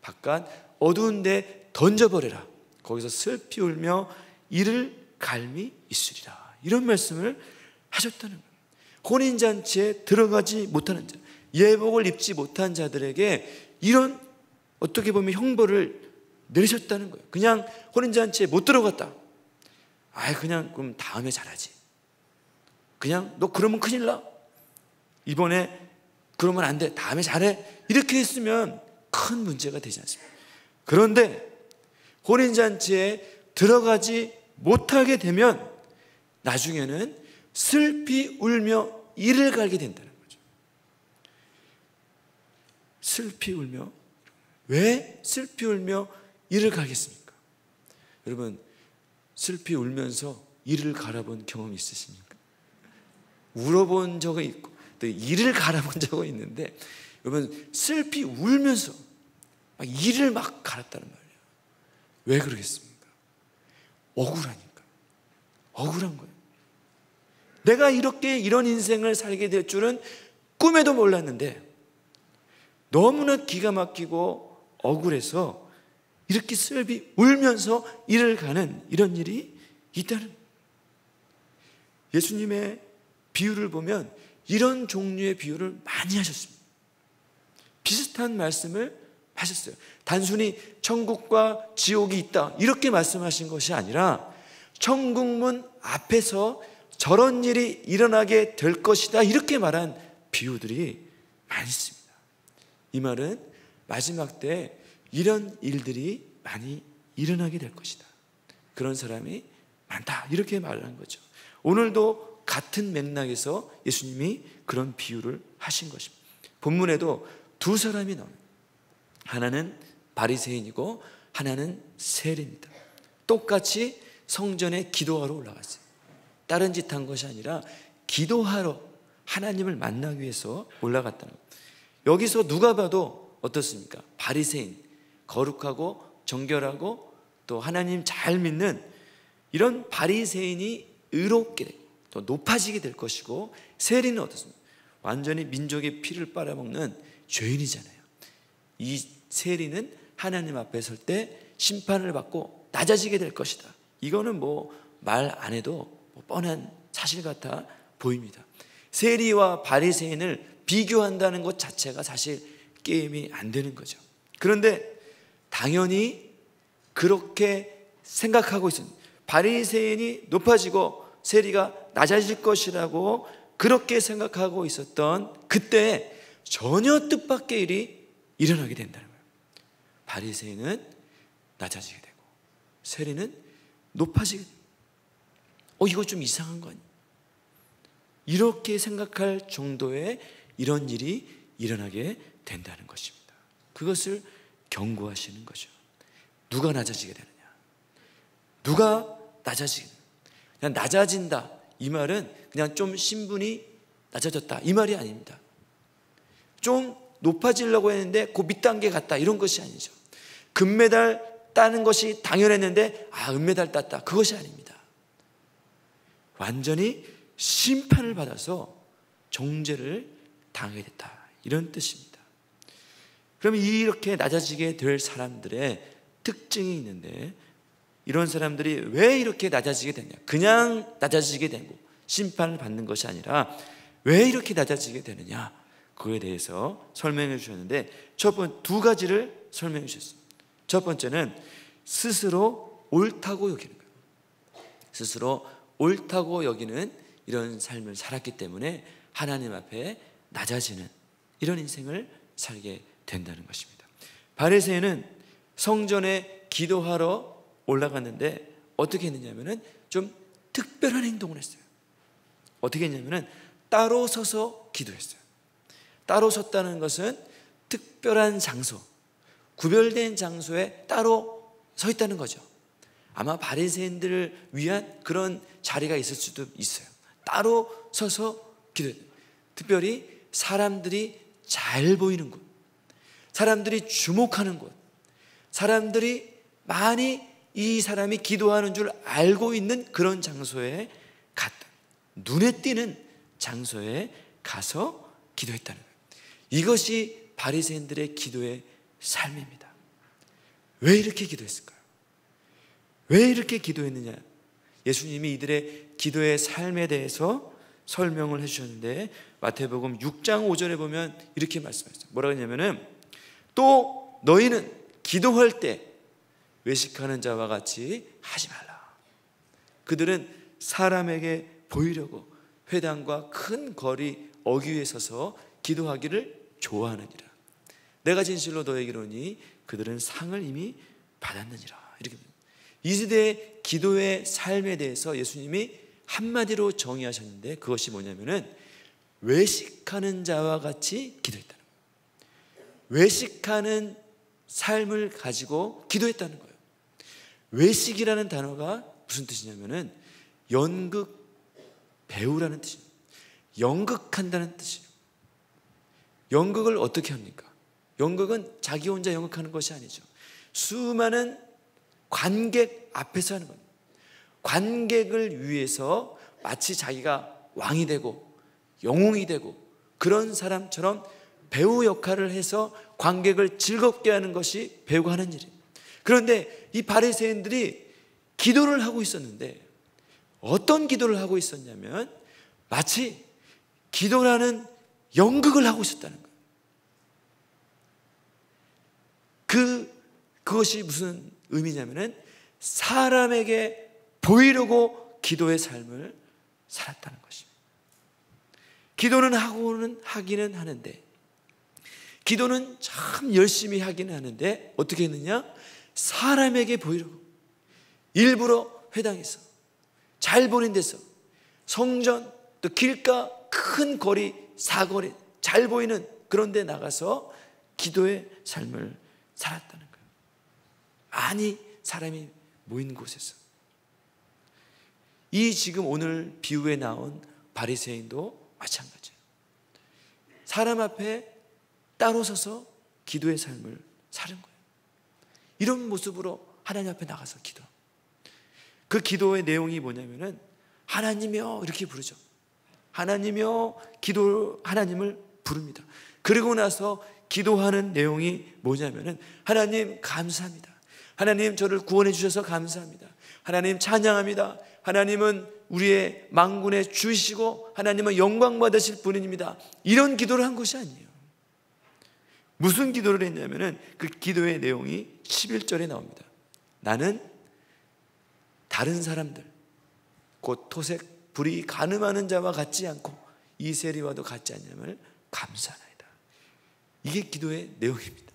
바깥 어두운 데 던져버려라. 거기서 슬피 울며 이를 갈미 있으리라. 이런 말씀을 하셨다는 거예요. 혼인잔치에 들어가지 못하는 자, 예복을 입지 못한 자들에게 이런 어떻게 보면 형벌을 내리셨다는 거예요. 그냥 혼인잔치에 못 들어갔다. 그냥 그럼 다음에 잘하지. 그냥 너 그러면 큰일 나. 이번에 그러면 안 돼. 다음에 잘해. 이렇게 했으면 큰 문제가 되지 않습니까? 그런데 혼인잔치에 들어가지 못하게 되면 나중에는 슬피 울며 이를 갈게 된다는 거죠. 슬피 울며. 왜 슬피 울며 이를 갈겠습니까? 여러분, 슬피 울면서 이를 갈아본 경험이 있으십니까? 울어본 적은 있고 또 이를 갈아본 적은 있는데, 여러분 슬피 울면서 막 이를 막 갈았다는 말이에요. 왜 그러겠습니까? 억울하니까. 억울한 거예요. 내가 이렇게 이런 인생을 살게 될 줄은 꿈에도 몰랐는데 너무나 기가 막히고 억울해서 이렇게 슬피 울면서 이를 가는 이런 일이 있다는 거예요. 예수님의 비유를 보면 이런 종류의 비유를 많이 하셨습니다. 비슷한 말씀을 하셨어요. 단순히 천국과 지옥이 있다 이렇게 말씀하신 것이 아니라 천국문 앞에서 저런 일이 일어나게 될 것이다 이렇게 말한 비유들이 많습니다. 이 말은 마지막 때 이런 일들이 많이 일어나게 될 것이다. 그런 사람이 많다 이렇게 말한 거죠. 오늘도 같은 맥락에서 예수님이 그런 비유를 하신 것입니다. 본문에도 두 사람이 나옵니다. 하나는 바리새인이고 하나는 세리입니다. 똑같이 성전에 기도하러 올라갔어요. 다른 짓 한 것이 아니라 기도하러 하나님을 만나기 위해서 올라갔다는 거예요. 여기서 누가 봐도 어떻습니까? 바리새인, 거룩하고 정결하고 또 하나님 잘 믿는 이런 바리새인이 의롭게 되고 또 높아지게 될 것이고, 세리는 어떻습니까? 완전히 민족의 피를 빨아먹는 죄인이잖아요. 이 세리는 하나님 앞에 설 때 심판을 받고 낮아지게 될 것이다. 이거는 말 안 해도 뻔한 사실 같아 보입니다. 세리와 바리새인을 비교한다는 것 자체가 사실 게임이 안 되는 거죠. 그런데 당연히 그렇게 생각하고 있습니다. 바리새인이 높아지고 세리가 낮아질 것이라고 그렇게 생각하고 있었던 그때 전혀 뜻밖의 일이 일어나게 된다는 거예요. 바리새인은 낮아지게 되고 세리는 높아지게 되고, 이거 좀 이상한 거 아니에요? 이렇게 생각할 정도의 이런 일이 일어나게 된다는 것입니다. 그것을 경고하시는 거죠. 누가 낮아지게 되느냐? 누가 낮아지게 되느냐? 그냥 낮아진다 이 말은 그냥 좀 신분이 낮아졌다 이 말이 아닙니다. 좀 높아지려고 했는데 그 밑단계 갔다 이런 것이 아니죠. 금메달 따는 것이 당연했는데 은메달 땄다 그것이 아닙니다. 완전히 심판을 받아서 정죄를 당하게 됐다 이런 뜻입니다. 그러면 이렇게 낮아지게 될 사람들의 특징이 있는데, 이런 사람들이 왜 이렇게 낮아지게 되냐? 그냥 낮아지게 되고 심판을 받는 것이 아니라 왜 이렇게 낮아지게 되느냐? 그거에 대해서 설명해 주셨는데, 두 가지를 설명해 주셨습니다. 첫 번째는 스스로 옳다고 여기는 거예요. 스스로 옳다고 여기는 이런 삶을 살았기 때문에 하나님 앞에 낮아지는 이런 인생을 살게 된다는 것입니다. 바리새인은 성전에 기도하러 올라갔는데 어떻게 했느냐면은 좀 특별한 행동을 했어요. 어떻게 했냐면은 따로 서서 기도했어요. 따로 섰다는 것은 특별한 장소, 구별된 장소에 따로 서 있다는 거죠. 아마 바리새인들을 위한 그런 자리가 있을 수도 있어요. 따로 서서 기도해요. 특별히 사람들이 잘 보이는 곳, 사람들이 주목하는 곳, 사람들이 많이 이 사람이 기도하는 줄 알고 있는 그런 장소에 갔다. 눈에 띄는 장소에 가서 기도했다는 거예요. 이것이 바리새인들의 기도의 삶입니다. 왜 이렇게 기도했을까요? 왜 이렇게 기도했느냐? 예수님이 이들의 기도의 삶에 대해서 설명을 해주셨는데, 마태복음 6장 5절에 보면 이렇게 말씀하셨어요. 뭐라고 했냐면은 또 너희는 기도할 때 외식하는 자와 같이 하지 말라. 그들은 사람에게 보이려고 회당과 큰 거리 어귀에 서서 기도하기를 좋아하느니라. 내가 진실로 너에게 이르노니 그들은 상을 이미 받았느니라. 이렇게 이 시대의 기도의 삶에 대해서 예수님이 한마디로 정의하셨는데, 그것이 뭐냐면은 외식하는 자와 같이 기도했다는 거예요. 외식하는 삶을 가지고 기도했다는 거예요. 외식이라는 단어가 무슨 뜻이냐면은 연극 배우라는 뜻입니다. 연극한다는 뜻이에요. 연극을 어떻게 합니까? 연극은 자기 혼자 연극하는 것이 아니죠. 수많은 관객 앞에서 하는 겁니다. 관객을 위해서 마치 자기가 왕이 되고 영웅이 되고 그런 사람처럼 배우 역할을 해서 관객을 즐겁게 하는 것이 배우가 하는 일이에요. 그런데 이 바리새인들이 기도를 하고 있었는데, 어떤 기도를 하고 있었냐면 마치 기도라는 연극을 하고 있었다는 거예요. 그것이 무슨 의미냐면은 사람에게 보이려고 기도의 삶을 살았다는 것입니다. 기도는 하기는 하는데, 기도는 참 열심히 하기는 하는데 어떻게 했느냐? 사람에게 보이려고 일부러 회당에서, 잘 보이는 데서, 성전, 또 길가, 큰 거리, 사거리, 잘 보이는 그런 데 나가서 기도의 삶을 살았다는 거예요. 많이 사람이 모인 곳에서. 이 지금 오늘 비유에 나온 바리새인도 마찬가지예요. 사람 앞에 따로 서서 기도의 삶을 사는 거예요. 이런 모습으로 하나님 앞에 나가서 기도. 그 기도의 내용이 뭐냐면은 하나님이여 이렇게 부르죠. 하나님이여, 기도, 하나님을 부릅니다. 그리고 나서 기도하는 내용이 뭐냐면은 하나님 감사합니다. 하나님 저를 구원해 주셔서 감사합니다. 하나님 찬양합니다. 하나님은 우리의 만군의 주이시고 하나님은 영광 받으실 분입니다. 이런 기도를 한 것이 아니에요. 무슨 기도를 했냐면은 그 기도의 내용이 11절에 나옵니다. 나는 다른 사람들, 곧 토색, 불의, 간음하는 자와 같지 않고 이 세리와도 같지 않냐면 감사하나이다. 이게 기도의 내용입니다.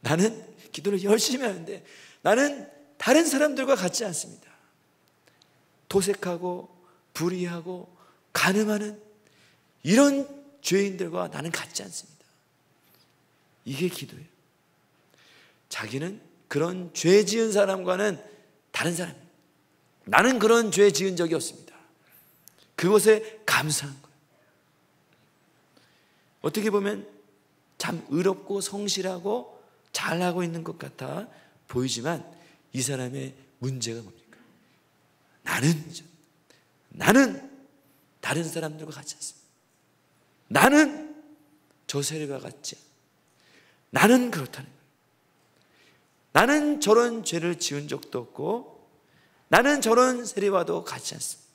나는 기도를 열심히 하는데 나는 다른 사람들과 같지 않습니다. 토색하고 불의하고 간음하는 이런 죄인들과 나는 같지 않습니다. 이게 기도예요. 자기는 그런 죄 지은 사람과는 다른 사람입니다. 나는 그런 죄 지은 적이 없습니다. 그것에 감사한 거예요. 어떻게 보면 참 의롭고 성실하고 잘하고 있는 것 같아 보이지만 이 사람의 문제가 뭡니까? 나는 다른 사람들과 같지 않습니다. 나는 저 세리와 같지 않습니다. 나는 그렇다는 거예요. 나는 저런 죄를 지은 적도 없고 나는 저런 세리와도 같지 않습니다.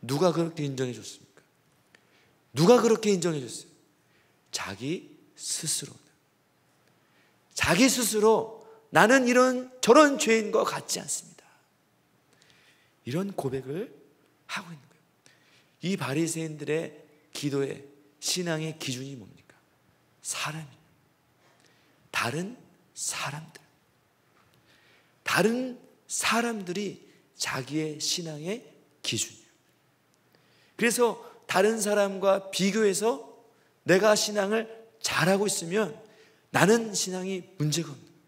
누가 그렇게 인정해 줬습니까? 누가 그렇게 인정해 줬어요? 자기 스스로. 자기 스스로 나는 저런 죄인과 같지 않습니다. 이런 고백을 하고 있는 거예요. 이 바리새인들의 기도의 신앙의 기준이 뭡니까? 사람입니다. 다른 사람들이 자기의 신앙의 기준이에요. 그래서 다른 사람과 비교해서 내가 신앙을 잘하고 있으면 나는 신앙이 문제가 없는 거예요.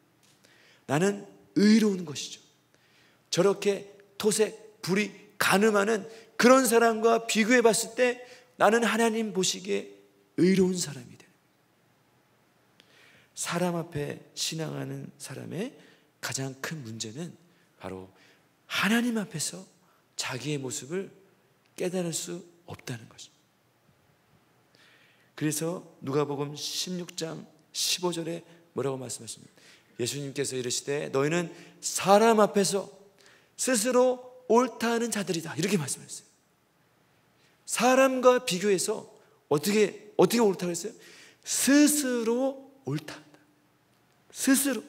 나는 의로운 것이죠. 저렇게 토색, 불의, 간음하는 그런 사람과 비교해 봤을 때 나는 하나님 보시기에 의로운 사람이 돼요. 사람 앞에 신앙하는 사람의 가장 큰 문제는 바로 하나님 앞에서 자기의 모습을 깨달을 수 없다는 것입니다. 그래서 누가복음 16장 15절에 뭐라고 말씀하십니까? 예수님께서 이르시되 너희는 사람 앞에서 스스로 옳다 하는 자들이다, 이렇게 말씀하셨어요. 사람과 비교해서 어떻게 옳다고 했어요? 스스로 옳다 한다. 스스로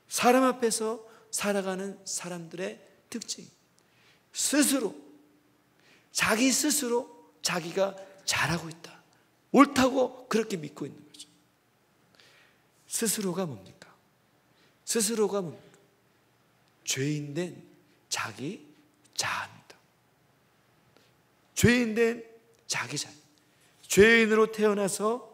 사람 앞에서 살아가는 사람들의 특징, 스스로 자기 스스로 자기가 잘하고 있다, 옳다고 그렇게 믿고 있는 거죠. 스스로가 뭡니까? 스스로가 뭡니까? 죄인된 자기 자아입니다. 죄인된 자기 자아. 죄인으로 태어나서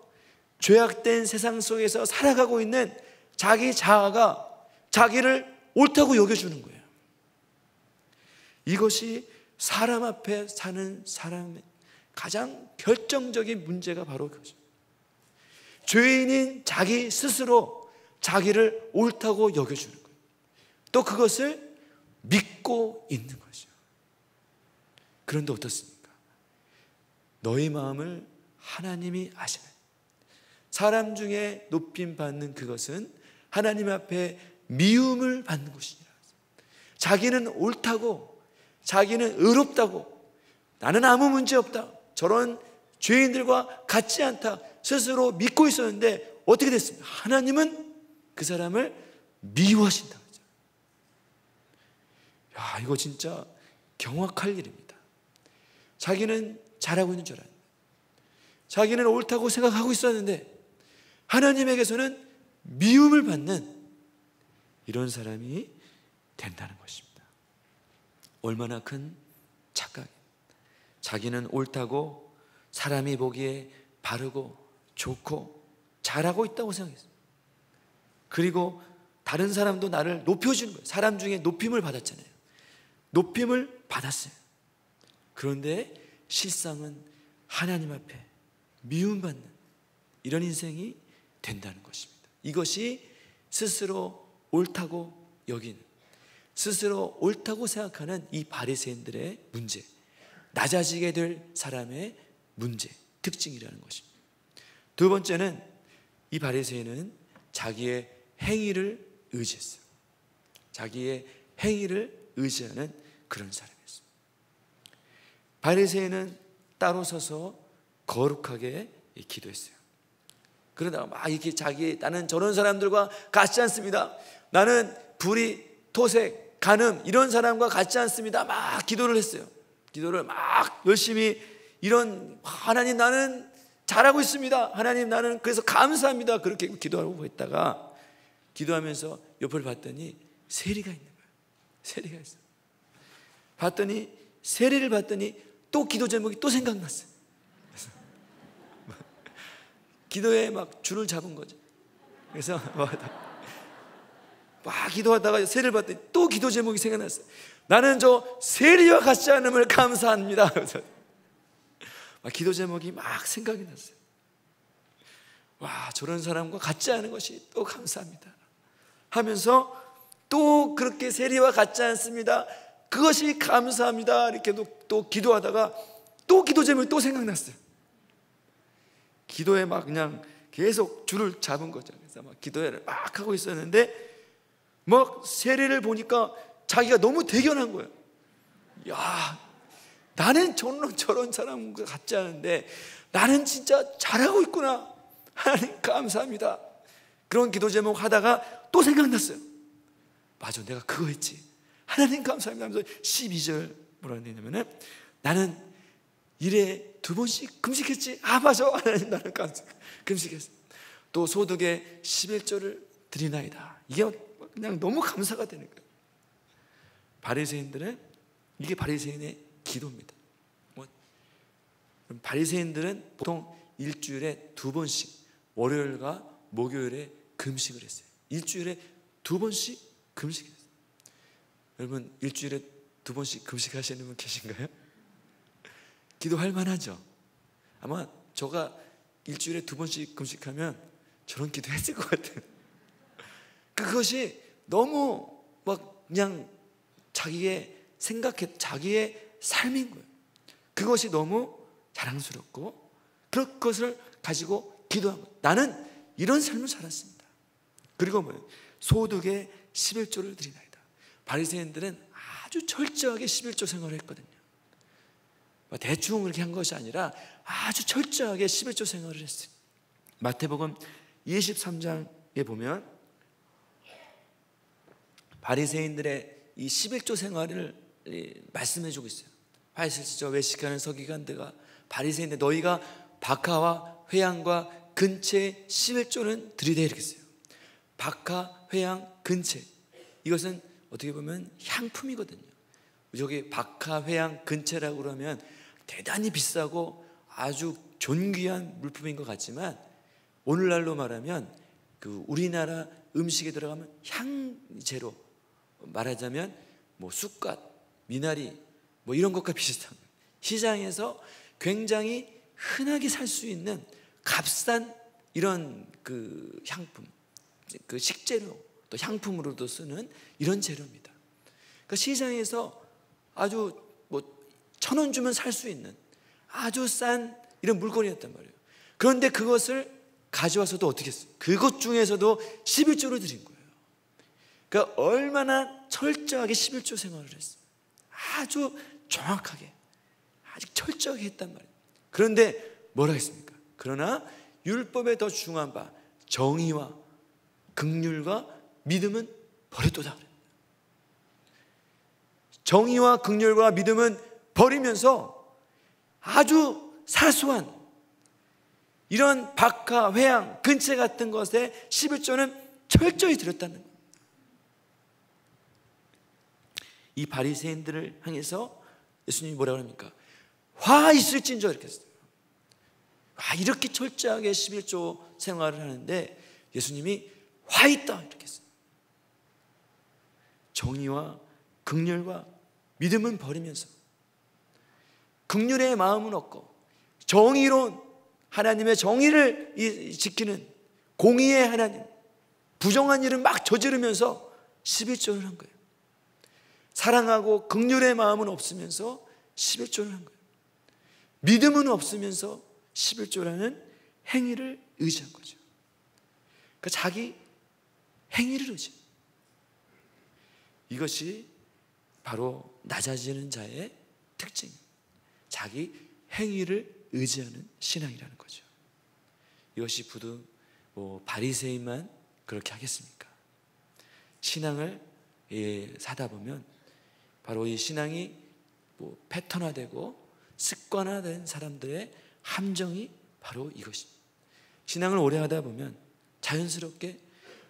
죄악된 세상 속에서 살아가고 있는 자기 자아가 자기를 옳다고 여겨주는 거예요. 이것이 사람 앞에 사는 사람의 가장 결정적인 문제가 바로 그거죠. 죄인인 자기 스스로 자기를 옳다고 여겨주는 거예요. 또 그것을 믿고 있는 거죠. 그런데 어떻습니까? 너희 마음을 하나님이 아시나요? 사람 중에 높임 받는 그것은 하나님 앞에 미움을 받는 것이니라. 자기는 옳다고, 자기는 의롭다고, 나는 아무 문제 없다, 저런 죄인들과 같지 않다 스스로 믿고 있었는데 어떻게 됐습니까? 하나님은 그 사람을 미워하신다. 야, 이거 진짜 경악할 일입니다. 자기는 잘하고 있는 줄 알았는데, 자기는 옳다고 생각하고 있었는데 하나님에게서는 미움을 받는 이런 사람이 된다는 것입니다. 얼마나 큰 착각. 자기는 옳다고, 사람이 보기에 바르고 좋고 잘하고 있다고 생각했어요. 그리고 다른 사람도 나를 높여주는 거예요. 사람 중에 높임을 받았잖아요. 높임을 받았어요. 그런데 실상은 하나님 앞에 미움받는 이런 인생이 된다는 것입니다. 이것이 스스로 옳다고 여기는, 스스로 옳다고 생각하는 이 바리새인들의 문제, 낮아지게 될 사람의 문제, 특징이라는 것입니다. 두 번째는 이 바리새인은 자기의 행위를 의지했어요. 자기의 행위를 의지하는 그런 사람이었습니다. 바리새인은 따로 서서 거룩하게 기도했어요. 그러다가 막 이렇게 나는 저런 사람들과 같지 않습니다, 나는 불의, 토색, 간음 이런 사람과 같지 않습니다, 막 기도를 했어요. 기도를 막 열심히, 이런 하나님 나는 잘하고 있습니다, 하나님 나는 그래서 감사합니다, 그렇게 기도하고 있다가 기도하면서 옆을 봤더니 세리가 있는 거예요. 세리가 있어요. 봤더니, 세리를 봤더니 또 기도 제목이 또 생각났어요. 기도에 막 줄을 잡은 거죠. 그래서 막 기도하다가 세리를 봤더니 또 기도 제목이 생각났어요. 나는 저 세리와 같지 않음을 감사합니다. 그래서 막 기도 제목이 막 생각이 났어요. 와, 저런 사람과 같지 않은 것이 또 감사합니다 하면서 또 그렇게 세리와 같지 않습니다, 그것이 감사합니다 이렇게 또 기도하다가 또 기도 제목이 또 생각났어요. 기도에 막 그냥 계속 줄을 잡은 거죠. 그래서 막 기도를 막 하고 있었는데 막 세리를 보니까 자기가 너무 대견한 거예요. 야, 나는 저런 사람과 같지 않은데 나는 진짜 잘하고 있구나, 하나님 감사합니다. 그런 기도 제목 하다가 또 생각났어요. 맞아, 내가 그거 했지, 하나님 감사합니다 하면서 12절 뭐라 했냐면은 나는 일에 2번씩 금식했지. 아 맞아, 하나님 나는 금식했어. 또 소득의 11조를 드리나이다. 이게 그냥 너무 감사가 되는 거예요. 바리새인들은, 이게 바리새인의 기도입니다. 바리새인들은 보통 일주일에 2번씩 월요일과 목요일에 금식을 했어요. 일주일에 2번씩 금식했어요. 여러분 일주일에 2번씩 금식하시는 분 계신가요? 기도할 만하죠. 아마 저가 일주일에 2번씩 금식하면 저런 기도 했을 것 같아요. 그것이 너무 막 그냥 자기의 삶인 거예요. 그것이 너무 자랑스럽고 그런 것을 가지고 기도한 거예요. 나는 이런 삶을 살았습니다. 그리고 뭐예요? 소득의 11조를 드리나이다. 바리새인들은 아주 철저하게 11조 생활을 했거든요. 대충 그렇게 한 것이 아니라 아주 철저하게 11조 생활을 했어요. 마태복음 23장 보면 바리새인들의 이 11조 생활을 말씀해 주고 있어요. 화이슬지저 외식하는 서기관들과 바리새인들, 너희가 박하와 회향과 근채 11조는 들이대 이렇게 했어요. 박하, 회향, 근채, 이것은 어떻게 보면 향품이거든요. 여기 박하, 회향, 근채라고 그러면 대단히 비싸고 아주 존귀한 물품인 것 같지만, 오늘날로 말하면 그 우리나라 음식에 들어가면 향재료, 말하자면 뭐 쑥갓, 미나리 뭐 이런 것과 비슷한, 시장에서 굉장히 흔하게 살 수 있는 값싼 이런 그 향품, 그 식재료, 또 향품으로도 쓰는 이런 재료입니다. 그러니까 시장에서 아주 뭐 1,000원 주면 살 수 있는 아주 싼 이런 물건이었단 말이에요. 그런데 그것을 가져와서도 어떻게 했어요? 그것 중에서도 11조를 드린 거예요. 그러니까 얼마나 철저하게 11조 생활을 했어요. 아주 정확하게, 아주 철저하게 했단 말이에요. 그런데 뭐라 했습니까? 그러나 율법에 더 중요한 바 정의와 긍휼과 믿음은 버렸도다. 정의와 긍휼과 믿음은 버리면서 아주 사소한 이런 박하, 회향, 근채 같은 것에 11조는 철저히 들였다는 거예요. 이 바리새인들을 향해서 예수님이 뭐라고 합니까? 화 있을진저 이렇게 했어요. 이렇게 철저하게 11조 생활을 하는데 예수님이 화 있다 이렇게 했어요. 정의와 긍휼과 믿음은 버리면서 긍휼의 마음은 없고 정의로운 하나님의 정의를 지키는 공의의 하나님, 부정한 일을 막 저지르면서 11조를 한 거예요. 사랑하고 긍휼의 마음은 없으면서 11조를 한 거예요. 믿음은 없으면서 11조라는 행위를 의지한 거죠. 그러니까 자기 행위를 의지해요. 이것이 바로 낮아지는 자의 특징입니다. 자기 행위를 의지하는 신앙이라는 거죠. 이것이 부득 바리새인만 그렇게 하겠습니까? 신앙을 사다 보면 바로 이 신앙이 패턴화되고 습관화된 사람들의 함정이 바로 이것입니다. 신앙을 오래 하다 보면 자연스럽게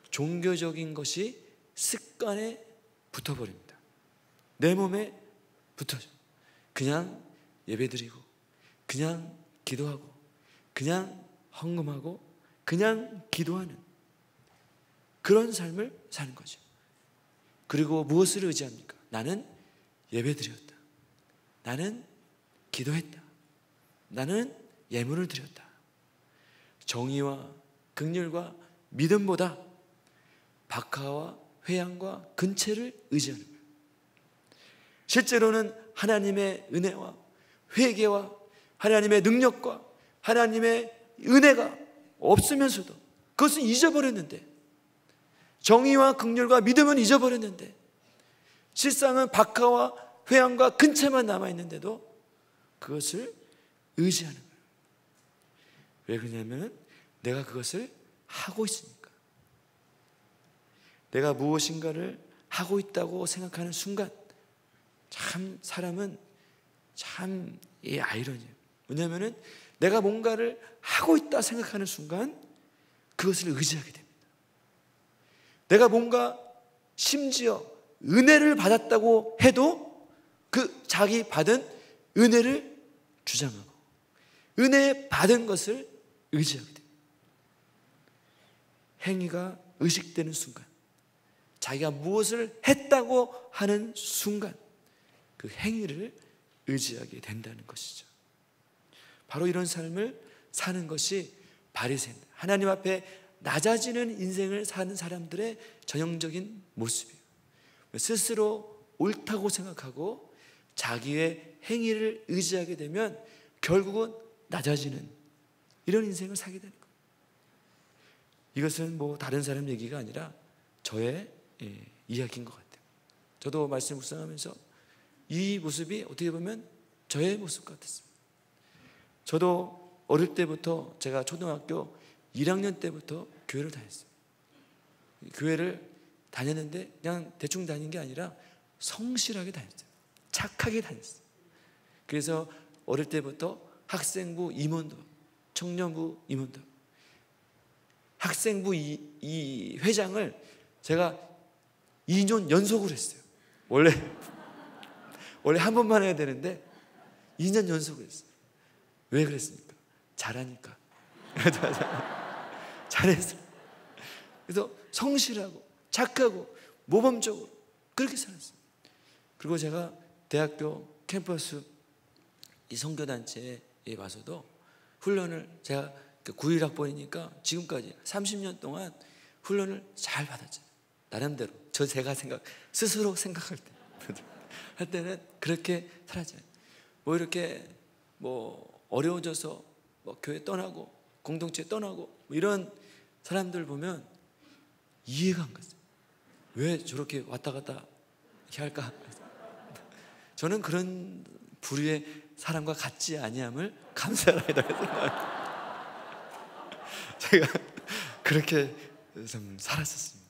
종교적인 것이 습관에 붙어버립니다. 내 몸에 붙어져. 그냥 예배드리고, 그냥 기도하고, 그냥 헌금하고, 그냥 기도하는 그런 삶을 사는 거죠. 그리고 무엇을 의지합니까? 나는 예배드렸다. 나는 기도했다. 나는 예물을 드렸다. 정의와 긍휼과 믿음보다 박하와 회향과 근채를 의지하는 거예요. 실제로는 하나님의 은혜와 회개와 하나님의 능력과 하나님의 은혜가 없으면서도 그것은 잊어버렸는데, 정의와 긍휼과 믿음은 잊어버렸는데 실상은 박하와 회향과 근채만 남아있는데도 그것을 의지하는 거예요. 왜 그러냐면 내가 그것을 하고 있으니까. 내가 무엇인가를 하고 있다고 생각하는 순간 참 사람은 참 아이러니해요. 왜냐하면 내가 뭔가를 하고 있다 생각하는 순간 그것을 의지하게 됩니다. 내가 뭔가 심지어 은혜를 받았다고 해도 그 자기 받은 은혜를 주장하고 은혜 받은 것을 의지하게 됩니다. 행위가 의식되는 순간, 자기가 무엇을 했다고 하는 순간 그 행위를 의지하게 된다는 것이죠. 바로 이런 삶을 사는 것이 바리새인, 하나님 앞에 낮아지는 인생을 사는 사람들의 전형적인 모습이에요. 스스로 옳다고 생각하고 자기의 행위를 의지하게 되면 결국은 낮아지는 이런 인생을 살게 되는 거예요. 이것은 다른 사람 얘기가 아니라 저의 이야기인 것 같아요. 저도 말씀 묵상하면서 이 모습이 어떻게 보면 저의 모습 같았습니다. 저도 어릴 때부터, 제가 초등학교 1학년 때부터 교회를 다녔어요. 교회를 다녔는데 그냥 대충 다닌 게 아니라 성실하게 다녔어요. 착하게 다녔어요. 그래서 어릴 때부터 학생부 임원도, 청년부 임원도, 학생부 이 회장을 제가 2년 연속으로 했어요. 원래 한 번만 해야 되는데 2년 연속으로 했어요. 왜 그랬습니까? 잘하니까. 잘했어요. 그래서 성실하고 착하고 모범적으로 그렇게 살았어요. 그리고 제가 대학교 캠퍼스 이 선교단체에 와서도 훈련을, 제가 91학번이니까 지금까지 30년 동안 훈련을 잘 받았죠. 나름대로 제가 스스로 생각할 때는 그렇게 살았잖아요. 뭐 이렇게 뭐 어려워져서 뭐 교회 떠나고 공동체 떠나고 뭐 이런 사람들 보면 이해가 안 갔어요. 왜 저렇게 왔다 갔다 이렇게 할까? 저는 그런 부류의 사람과 같지 아니함을 감사하다 생각합니다. 제가 그렇게 좀 살았었습니다.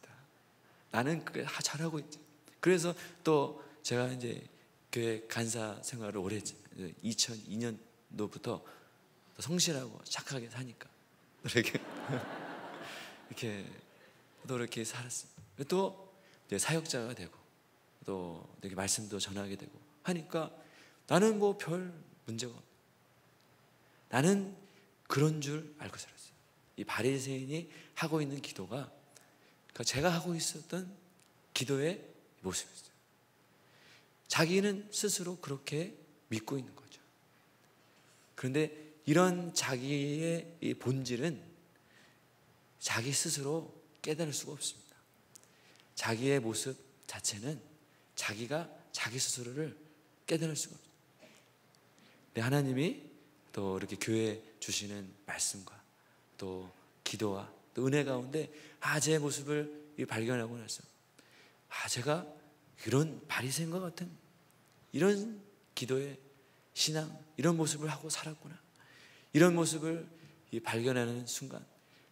나는 그게 잘하고 있지. 그래서 또 제가 이제 교회 간사 생활을 오래 했죠. 2002년도부터 성실하고 착하게 사니까 이렇게 살았습니다. 또 이제 사역자가 되고 또 이렇게 말씀도 전하게 되고 하니까 나는 뭐 별 문제가 없어요. 나는 그런 줄 알고 살았어요. 이 바리새인이 하고 있는 기도가 그러니까 제가 하고 있었던 기도의 모습이었어요. 자기는 스스로 그렇게 믿고 있는 거죠. 그런데 이런 자기의 이 본질은 자기 스스로 깨달을 수가 없습니다. 자기의 모습 자체는 자기가 자기 스스로를 깨달을 수가 없어요. 근데 하나님이 또 이렇게 교회에 주시는 말씀과 또 기도와 또 은혜 가운데 제 모습을 발견하고 나서 제가 이런 바리새인과 같은 이런 기도의 신앙, 이런 모습을 하고 살았구나. 이런 모습을 발견하는 순간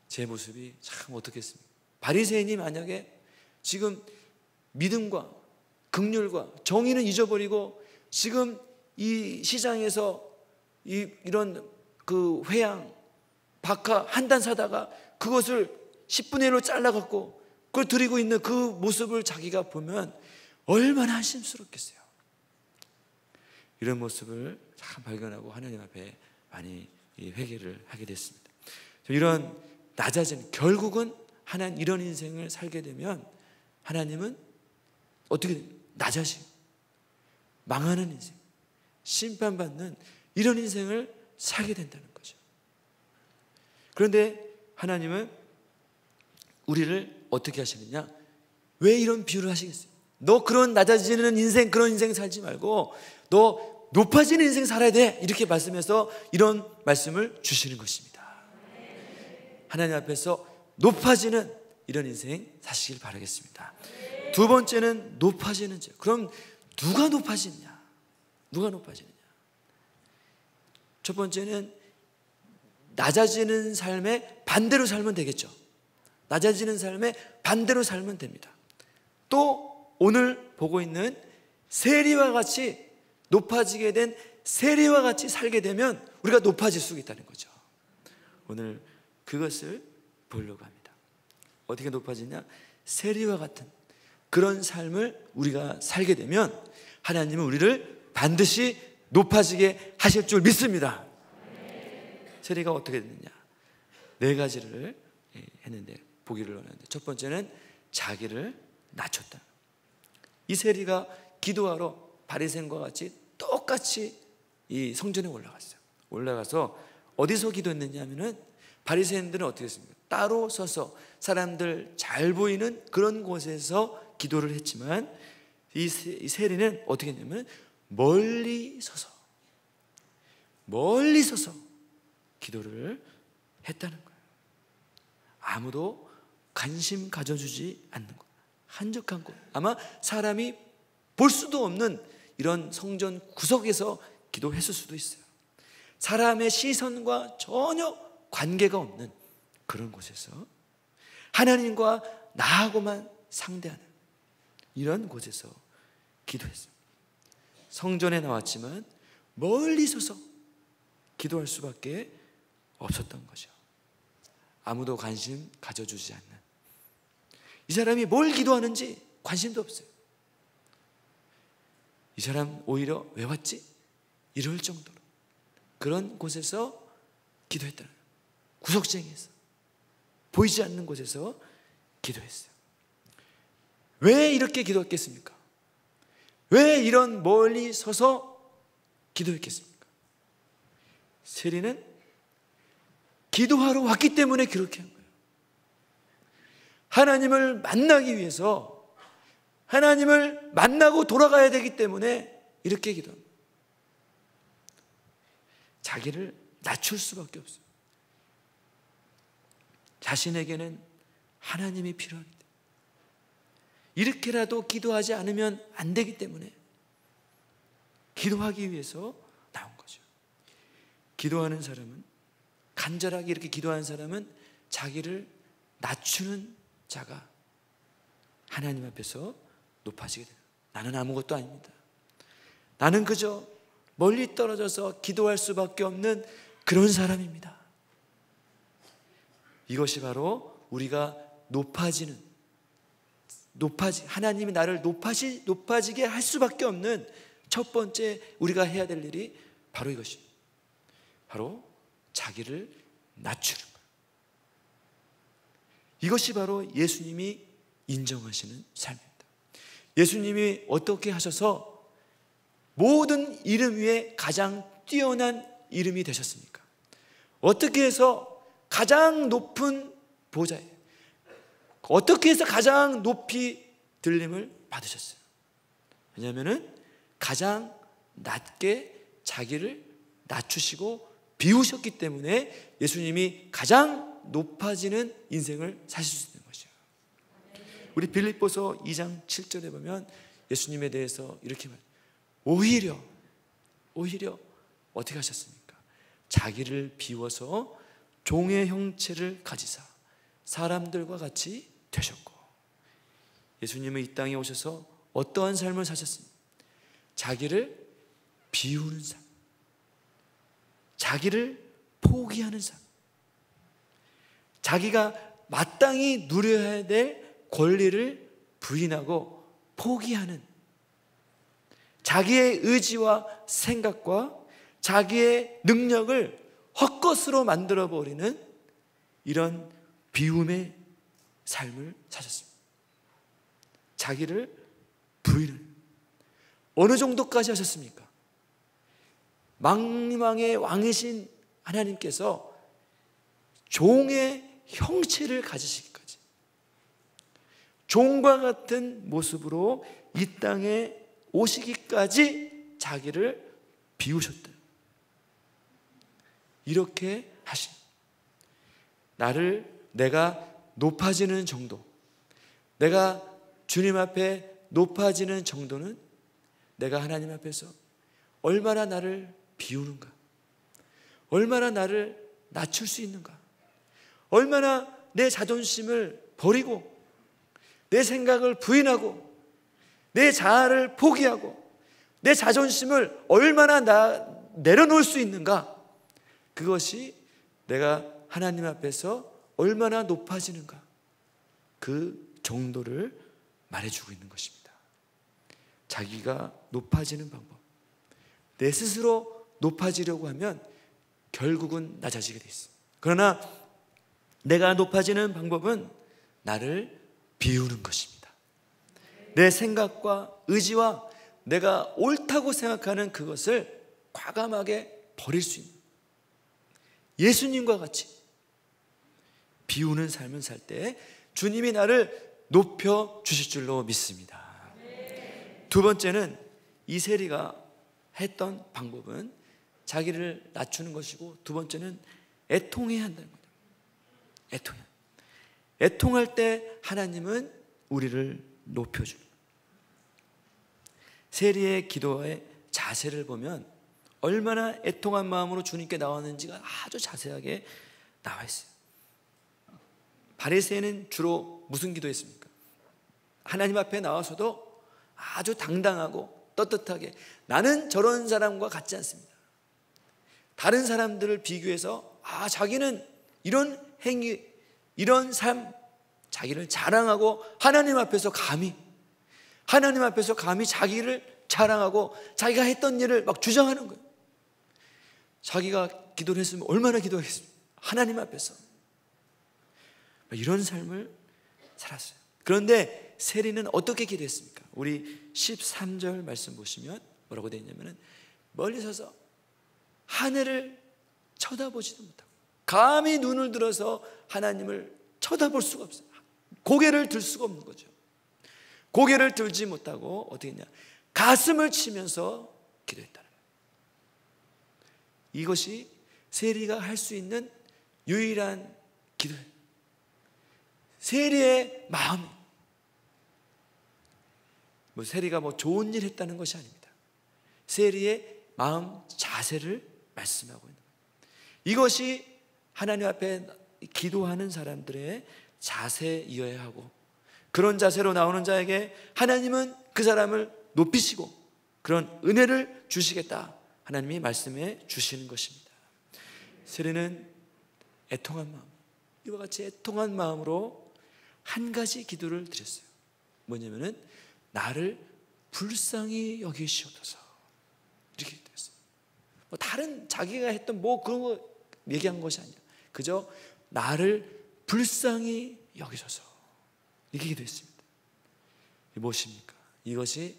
제 모습이 참 어떻겠습니까? 바리새인이 만약에 지금 믿음과 긍휼과 정의는 잊어버리고 지금 이 시장에서 이런 그 회양, 박하 한 단 사다가 그것을 10분의 1로 잘라갖고 그걸 드리고 있는 그 모습을 자기가 보면 얼마나 한심스럽겠어요. 이런 모습을 참 발견하고 하나님 앞에 많이 회개를 하게 됐습니다. 이런 낮아진, 결국은 하나님 이런 인생을 살게 되면 하나님은 어떻게 됩니까? 낮아지고 망하는 인생, 심판받는 이런 인생을 살게 된다는 거죠. 그런데 하나님은 우리를 어떻게 하시느냐? 왜 이런 비유를 하시겠어요? 너 그런 낮아지는 인생, 그런 인생 살지 말고 너 높아지는 인생 살아야 돼, 이렇게 말씀해서 이런 말씀을 주시는 것입니다. 하나님 앞에서 높아지는 이런 인생 사시길 바라겠습니다. 두 번째는 높아지는 죄. 그럼 누가 높아지느냐? 누가 높아지느냐? 첫 번째는 낮아지는 삶에 반대로 살면 되겠죠. 낮아지는 삶에 반대로 살면 됩니다. 또 오늘 보고 있는 세리와 같이 높아지게 된 세리와 같이 살게 되면 우리가 높아질 수 있다는 거죠. 오늘 그것을 보려고 합니다. 어떻게 높아지냐? 세리와 같은 그런 삶을 우리가 살게 되면 하나님은 우리를 반드시 높아지게 하실 줄 믿습니다. 세리가 어떻게 됐느냐? 4가지를 했는데 보기를 원하는데, 첫 번째는 자기를 낮췄다. 이 세리가 기도하러 바리새인과 같이 똑같이 이 성전에 올라갔어요. 올라가서 어디서 기도했느냐 하면은 바리새인들은 어떻게 했습니까? 따로 서서 사람들 잘 보이는 그런 곳에서 기도를 했지만 이 세리는 어떻게 했냐면 멀리 서서 기도를 했다는 거예요. 아무도 관심 가져주지 않는 것, 한적한 곳, 아마 사람이 볼 수도 없는 이런 성전 구석에서 기도했을 수도 있어요. 사람의 시선과 전혀 관계가 없는 그런 곳에서 하나님과 나하고만 상대하는 이런 곳에서 기도했어요. 성전에 나왔지만 멀리 서서 기도할 수밖에 없었던 거죠. 아무도 관심 가져주지 않는, 이 사람이 뭘 기도하는지 관심도 없어요. 이 사람 오히려 왜 왔지? 이럴 정도로 그런 곳에서 기도했다는 거예요. 구석쟁이에서, 보이지 않는 곳에서 기도했어요. 왜 이렇게 기도했겠습니까? 왜 이런 멀리 서서 기도했겠습니까? 세리는 기도하러 왔기 때문에 그렇게 한 거예요. 하나님을 만나기 위해서, 하나님을 만나고 돌아가야 되기 때문에 이렇게 기도합니다. 자기를 낮출 수밖에 없어요. 자신에게는 하나님이 필요하기 때문에, 이렇게라도 기도하지 않으면 안 되기 때문에 기도하기 위해서 나온 거죠. 기도하는 사람은, 간절하게 이렇게 기도하는 사람은 자기를 낮추는 자가 하나님 앞에서 높아지게 돼요. 나는 아무것도 아닙니다. 나는 그저 멀리 떨어져서 기도할 수밖에 없는 그런 사람입니다. 이것이 바로 우리가 하나님이 나를 높아지게 할 수밖에 없는 첫 번째 우리가 해야 될 일이 바로 이것입니다. 바로 자기를 낮추는 거예요. 이것이 바로 예수님이 인정하시는 삶입니다. 예수님이 어떻게 하셔서 모든 이름 위에 가장 뛰어난 이름이 되셨습니까? 어떻게 해서 가장 높은 보좌에, 어떻게 해서 가장 높이 들림을 받으셨어요? 왜냐하면 가장 낮게 자기를 낮추시고 비우셨기 때문에 예수님이 가장 높아지는 인생을 사실 수 있는 것이죠. 우리 빌립보서 2장 7절에 보면 예수님에 대해서 이렇게 말해요. 오히려 어떻게 하셨습니까? 자기를 비워서 종의 형체를 가지사 사람들과 같이 되셨고, 예수님은 이 땅에 오셔서 어떠한 삶을 사셨습니까? 자기를 비우는 삶, 자기를 포기하는 삶, 자기가 마땅히 누려야 될 권리를 부인하고 포기하는, 자기의 의지와 생각과 자기의 능력을 헛것으로 만들어버리는 이런 비움의 삶을 사셨습니다. 자기를 부인을 어느 정도까지 하셨습니까? 만왕의 왕이신 하나님께서 종의 형체를 가지시기까지, 종과 같은 모습으로 이 땅에 오시기까지 자기를 비우셨다. 이렇게 하신, 내가 높아지는 정도, 내가 주님 앞에 높아지는 정도는 내가 하나님 앞에서 얼마나 나를 비우는가, 얼마나 나를 낮출 수 있는가, 얼마나 내 자존심을 버리고 내 생각을 부인하고 내 자아를 포기하고 내 자존심을 얼마나 내려놓을 수 있는가, 그것이 내가 하나님 앞에서 얼마나 높아지는가, 그 정도를 말해주고 있는 것입니다. 자기가 높아지는 방법, 내 스스로 높아지려고 하면 결국은 낮아지게 돼 있습니다. 그러나 내가 높아지는 방법은 나를 비우는 것입니다. 내 생각과 의지와 내가 옳다고 생각하는 그것을 과감하게 버릴 수 있는, 예수님과 같이 비우는 삶을 살 때 주님이 나를 높여 주실 줄로 믿습니다. 두 번째는 이 세리가 했던 방법은 자기를 낮추는 것이고, 두 번째는 애통해야 한다는 거예요. 애통할 때 하나님은 우리를 높여주는 거예요. 세리의 기도의 자세를 보면 얼마나 애통한 마음으로 주님께 나왔는지가 아주 자세하게 나와 있어요. 바리새인은 주로 무슨 기도했습니까? 하나님 앞에 나와서도 아주 당당하고 떳떳하게 나는 저런 사람과 같지 않습니다. 다른 사람들을 비교해서 자기는 이런 행위, 이런 삶, 자기를 자랑하고 하나님 앞에서 감히 자기를 자랑하고 자기가 했던 일을 막 주장하는 거예요. 자기가 기도를 했으면 얼마나 기도하겠습니까? 하나님 앞에서 이런 삶을 살았어요. 그런데 세리는 어떻게 기도했습니까? 우리 13절 말씀 보시면 뭐라고 되어 있냐면 멀리 서서 하늘을 쳐다보지도 못하고 감히 눈을 들어서 하나님을 쳐다볼 수가 없어요. 고개를 들 수가 없는 거죠. 고개를 들지 못하고 어떻게 했냐? 가슴을 치면서 기도했다는 거예요. 이것이 세리가 할 수 있는 유일한 기도예요. 세리의 마음이 세리가 좋은 일 했다는 것이 아닙니다. 세리의 마음 자세를 말씀하고 있는 거예요. 이것이 하나님 앞에 기도하는 사람들의 자세이어야 하고, 그런 자세로 나오는 자에게 하나님은 그 사람을 높이시고 그런 은혜를 주시겠다, 하나님이 말씀해 주시는 것입니다. 세리는 애통한 마음, 이와 같이 애통한 마음으로 한 가지 기도를 드렸어요. 뭐냐면은 나를 불쌍히 여기시옵소서, 이렇게 기도했어요. 다른 자기가 했던 그런 거 얘기한 것이 아니라 그저 나를 불쌍히 여기소서, 이렇게 기도했습니다. 무엇입니까? 이것이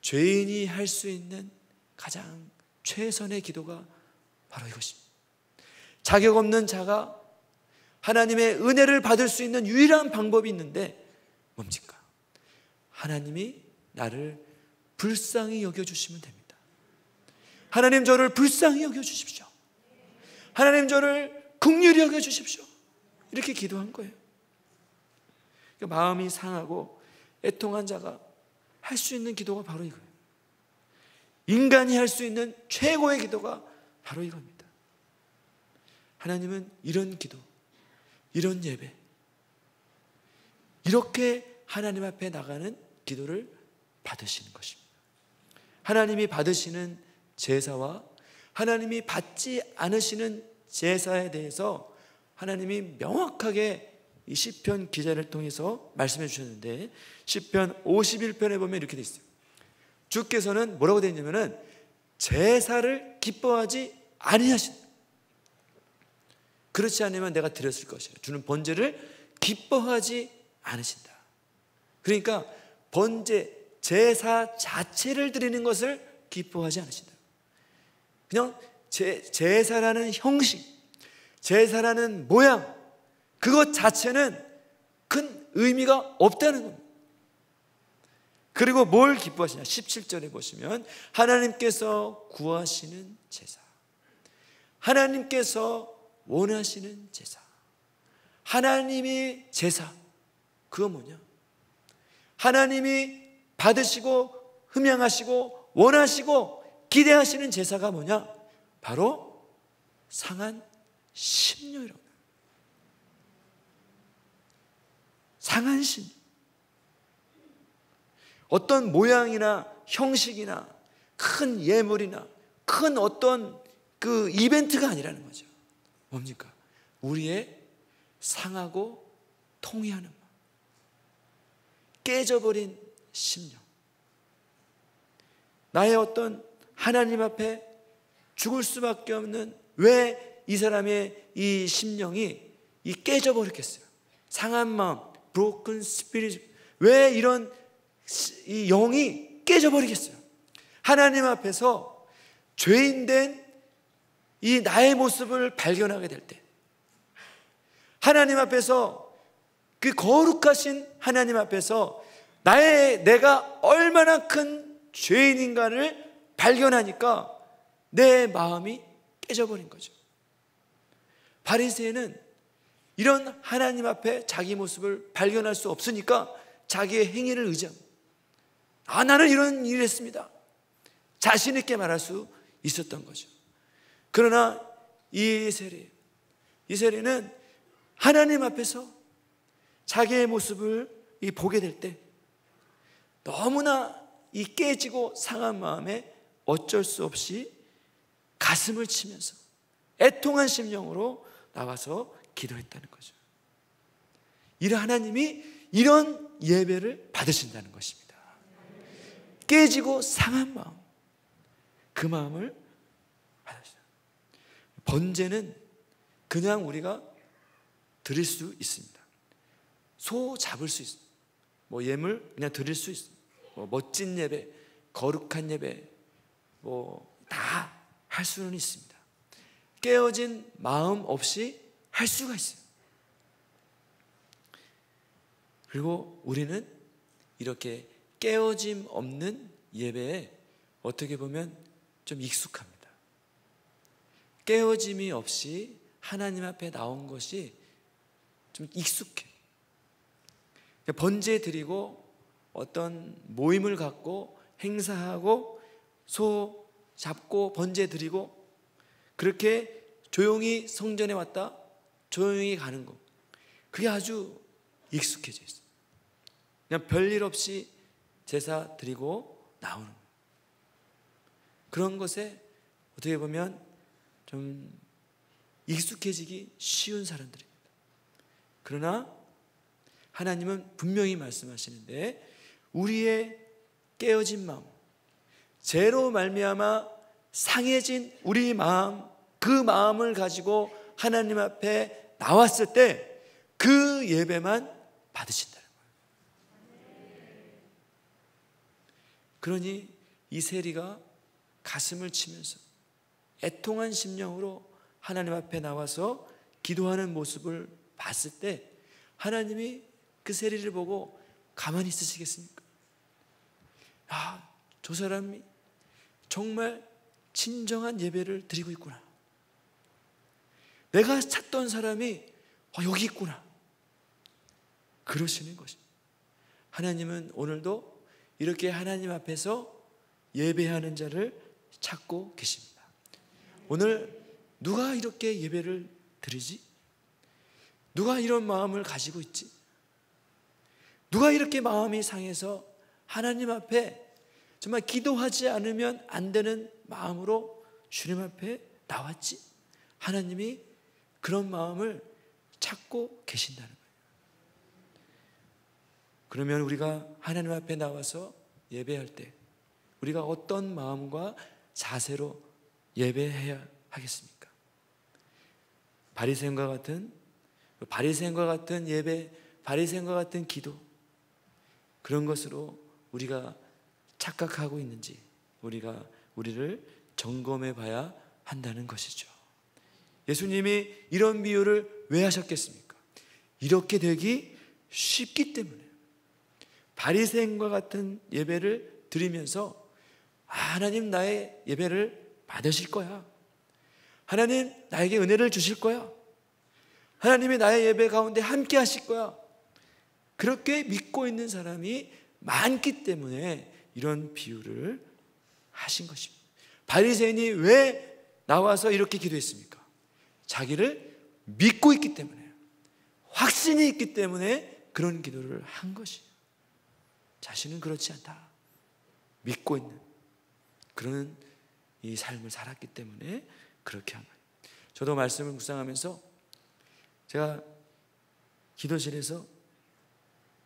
죄인이 할 수 있는 가장 최선의 기도가 바로 이것입니다. 자격 없는 자가 하나님의 은혜를 받을 수 있는 유일한 방법이 있는데 뭡니까? 하나님이 나를 불쌍히 여겨주시면 됩니다. 하나님 저를 불쌍히 여겨주십시오. 하나님 저를 긍휼히 여겨주십시오. 이렇게 기도한 거예요. 마음이 상하고 애통한 자가 할 수 있는 기도가 바로 이거예요. 인간이 할 수 있는 최고의 기도가 바로 이겁니다. 하나님은 이런 기도, 이런 예배, 이렇게 하나님 앞에 나가는 기도를 받으시는 것입니다. 하나님이 받으시는 제사와 하나님이 받지 않으시는 제사에 대해서 하나님이 명확하게 이 시편 기자를 통해서 말씀해 주셨는데, 시편 51편에 보면 이렇게 되어 있어요. 주께서는 뭐라고 되어 있냐면은 제사를 기뻐하지 아니하신다. 그렇지 않으면 내가 드렸을 것이라. 주는 번제를 기뻐하지 않으신다. 그러니까 번제, 제사 자체를 드리는 것을 기뻐하지 않으신다. 그냥 제사라는 형식, 제사라는 모양, 그것 자체는 큰 의미가 없다는 겁니다. 그리고 뭘 기뻐하시냐? 17절에 보시면 하나님께서 구하시는 제사, 하나님께서 원하시는 제사, 하나님이 제사, 그거 뭐냐? 하나님이 받으시고 흠양하시고 원하시고 기대하시는 제사가 뭐냐? 바로 상한 심령이라고. 상한 심. 어떤 모양이나 형식이나 큰 예물이나 큰 어떤 그 이벤트가 아니라는 거죠. 뭡니까? 우리의 상하고 통회하는 마음, 깨져버린 심령, 나의 어떤 하나님 앞에 죽을 수밖에 없는, 왜 이 사람의 이 심령이 이 깨져버렸겠어요? 상한 마음, broken spirit, 왜 이런 이 영이 깨져버리겠어요? 하나님 앞에서 죄인된 이 나의 모습을 발견하게 될 때, 하나님 앞에서 그 거룩하신 하나님 앞에서 내가 얼마나 큰 죄인인가를 발견하니까 내 마음이 깨져버린 거죠. 바리새인은 이런 하나님 앞에 자기 모습을 발견할 수 없으니까 자기의 행위를 의지합니다. 나는 이런 일을 했습니다, 자신 있게 말할 수 있었던 거죠. 그러나 이 세리는 하나님 앞에서 자기의 모습을 보게 될 때 너무나 이 깨지고 상한 마음에 어쩔 수 없이 가슴을 치면서 애통한 심령으로 나와서 기도했다는 거죠. 이런 하나님이 이런 예배를 받으신다는 것입니다. 깨지고 상한 마음, 그 마음을 받으신다. 번제는 그냥 우리가 드릴 수 있습니다. 소 잡을 수 있습니다. 예물 그냥 드릴 수 있습니다. 멋진 예배, 거룩한 예배, 다 할 수는 있습니다. 깨어진 마음 없이 할 수가 있어요. 그리고 우리는 이렇게 깨어짐 없는 예배에 어떻게 보면 좀 익숙합니다. 깨어짐이 없이 하나님 앞에 나온 것이 좀 익숙해. 번제 드리고 어떤 모임을 갖고 행사하고 소 잡고 번제 드리고 그렇게 조용히 성전에 왔다 조용히 가는 거, 그게 아주 익숙해져 있어요. 그냥 별일 없이 제사 드리고 나오는 거예요. 그런 것에 어떻게 보면 좀 익숙해지기 쉬운 사람들입니다. 그러나 하나님은 분명히 말씀하시는데 우리의 깨어진 마음, 죄로 말미암아 상해진 우리 마음, 그 마음을 가지고 하나님 앞에 나왔을 때 그 예배만 받으신다는 거예요. 그러니 이 세리가 가슴을 치면서 애통한 심령으로 하나님 앞에 나와서 기도하는 모습을 봤을 때 하나님이 그 세리를 보고 가만히 있으시겠습니까? 저 사람이 정말 진정한 예배를 드리고 있구나. 내가 찾던 사람이 여기 있구나. 그러시는 것입니다. 하나님은 오늘도 이렇게 하나님 앞에서 예배하는 자를 찾고 계십니다. 오늘 누가 이렇게 예배를 드리지? 누가 이런 마음을 가지고 있지? 누가 이렇게 마음이 상해서 하나님 앞에 정말 기도하지 않으면 안 되는 마음으로 주님 앞에 나왔지? 하나님이 그런 마음을 찾고 계신다는 거예요. 그러면 우리가 하나님 앞에 나와서 예배할 때 우리가 어떤 마음과 자세로 예배해야 하겠습니까? 바리새인과 같은 예배, 바리새인과 같은 기도, 그런 것으로 우리가 착각하고 있는지 우리를 점검해 봐야 한다는 것이죠. 예수님이 이런 비유를 왜 하셨겠습니까? 이렇게 되기 쉽기 때문에. 바리새인과 같은 예배를 드리면서 하나님 나의 예배를 받으실 거야. 하나님 나에게 은혜를 주실 거야. 하나님이 나의 예배 가운데 함께 하실 거야. 그렇게 믿고 있는 사람이 많기 때문에 이런 비유를 하신 것입니다. 바리새인이 왜 나와서 이렇게 기도했습니까? 자기를 믿고 있기 때문에, 확신이 있기 때문에 그런 기도를 한 것이에요. 자신은 그렇지 않다, 믿고 있는 그런 이 삶을 살았기 때문에 그렇게 한 거예요. 저도 말씀을 묵상하면서 제가 기도실에서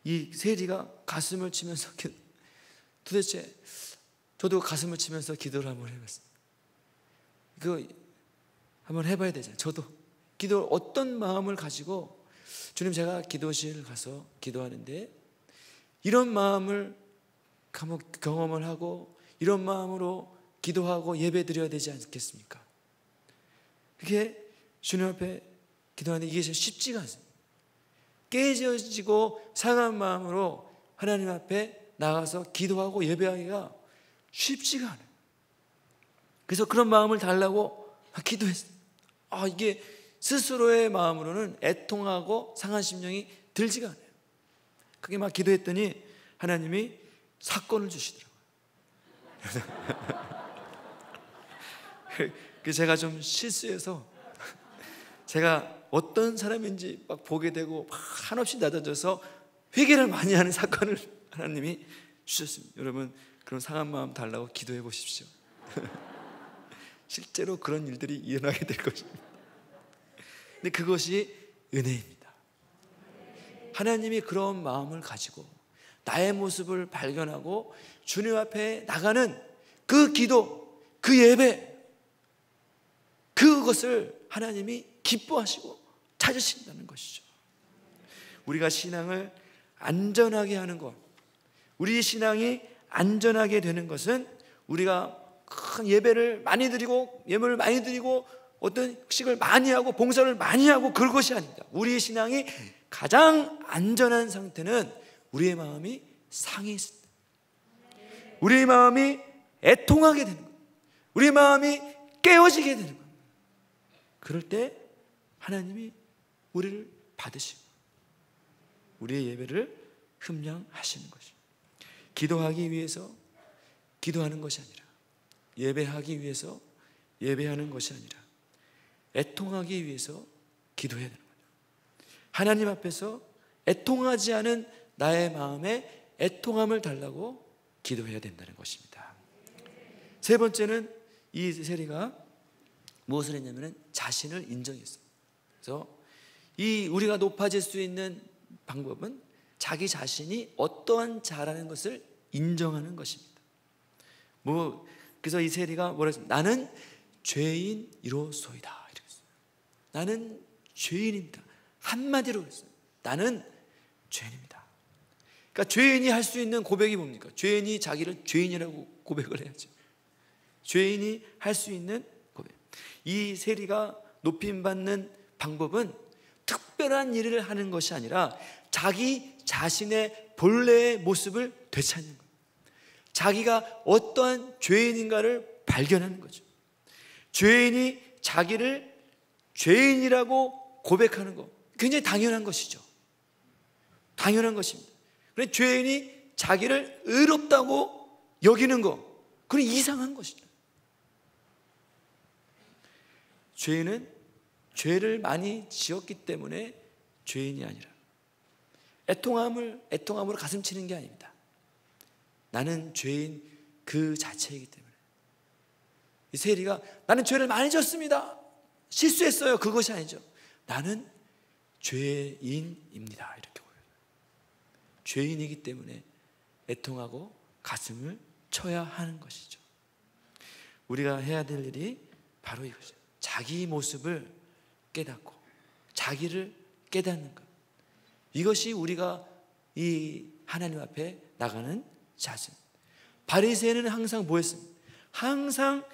이 세리가 가슴을 치면서 도대체 저도 가슴을 치면서 기도를 한번 해봤습니다. 이거 한번 해봐야 되잖아요. 저도 기도 어떤 마음을 가지고 주님, 제가 기도실 가서 기도하는데 이런 마음을 한번 경험을 하고 이런 마음으로 기도하고 예배 드려야 되지 않겠습니까? 그게 주님 앞에 기도하는데 이게 쉽지가 않습니다. 깨져지고 상한 마음으로 하나님 앞에 나가서 기도하고 예배하기가 쉽지가 않아요. 그래서 그런 마음을 달라고 기도했어요. 이게 스스로의 마음으로는 애통하고 상한 심령이 들지가 않아요. 그게 막 기도했더니 하나님이 사건을 주시더라고요. 제가 좀 실수해서 제가 어떤 사람인지 막 보게 되고 막 한없이 낮아져서 회개를 많이 하는 사건을 하나님이 주셨습니다. 여러분, 그런 상한 마음 달라고 기도해 보십시오. 실제로 그런 일들이 일어나게 될 것입니다. 근데 그것이 은혜입니다. 하나님이 그런 마음을 가지고 나의 모습을 발견하고 주님 앞에 나가는 그 기도, 그 예배, 그것을 하나님이 기뻐하시고 찾으신다는 것이죠. 우리가 신앙을 안전하게 하는 것, 우리 신앙이 안전하게 되는 것은 우리가 큰 예배를 많이 드리고 예물을 많이 드리고 어떤 식을 많이 하고 봉사를 많이 하고 그것이 아닙니다. 우리의 신앙이 가장 안전한 상태는 우리의 마음이 상해 있을 때, 우리의 마음이 애통하게 되는 것, 우리의 마음이 깨어지게 되는 것. 그럴 때 하나님이 우리를 받으시고 우리의 예배를 흠량하시는 것입니다. 기도하기 위해서 기도하는 것이 아니라, 예배하기 위해서 예배하는 것이 아니라, 애통하기 위해서 기도해야 되는 거죠. 하나님 앞에서 애통하지 않은 나의 마음에 애통함을 달라고 기도해야 된다는 것입니다. 세 번째는 이 세리가 무엇을 했냐면 자신을 인정했어요. 그래서 이 우리가 높아질 수 있는 방법은 자기 자신이 어떠한 자라는 것을 인정하는 것입니다. 그래서 이 세리가 뭐라 했습니까? 나는 죄인이로소이다. 이렇게 했어요. 나는 죄인입니다. 한마디로 했어요. 나는 죄인입니다. 그러니까 죄인이 할 수 있는 고백이 뭡니까? 죄인이 자기를 죄인이라고 고백을 해야죠. 죄인이 할 수 있는 고백. 이 세리가 높임받는 방법은 특별한 일을 하는 것이 아니라 자기 자신의 본래의 모습을 되찾는 거예요. 자기가 어떠한 죄인인가를 발견하는 거죠. 죄인이 자기를 죄인이라고 고백하는 것, 굉장히 당연한 것이죠. 당연한 것입니다. 그런데 죄인이 자기를 의롭다고 여기는 것, 그건 이상한 것이죠. 죄인은 죄를 많이 지었기 때문에 죄인이 아니라 애통함으로 가슴 치는 게 아닙니다. 나는 죄인 그 자체이기 때문에. 이 세리가 나는 죄를 많이 졌습니다, 실수했어요, 그것이 아니죠. 나는 죄인입니다, 이렇게 보여요. 죄인이기 때문에 애통하고 가슴을 쳐야 하는 것이죠. 우리가 해야 될 일이 바로 이것이죠. 자기 모습을 깨닫고 자기를 깨닫는 것, 이것이 우리가 이 하나님 앞에 나가는 자세. 바리새인은 항상 뭐였습니까? 항상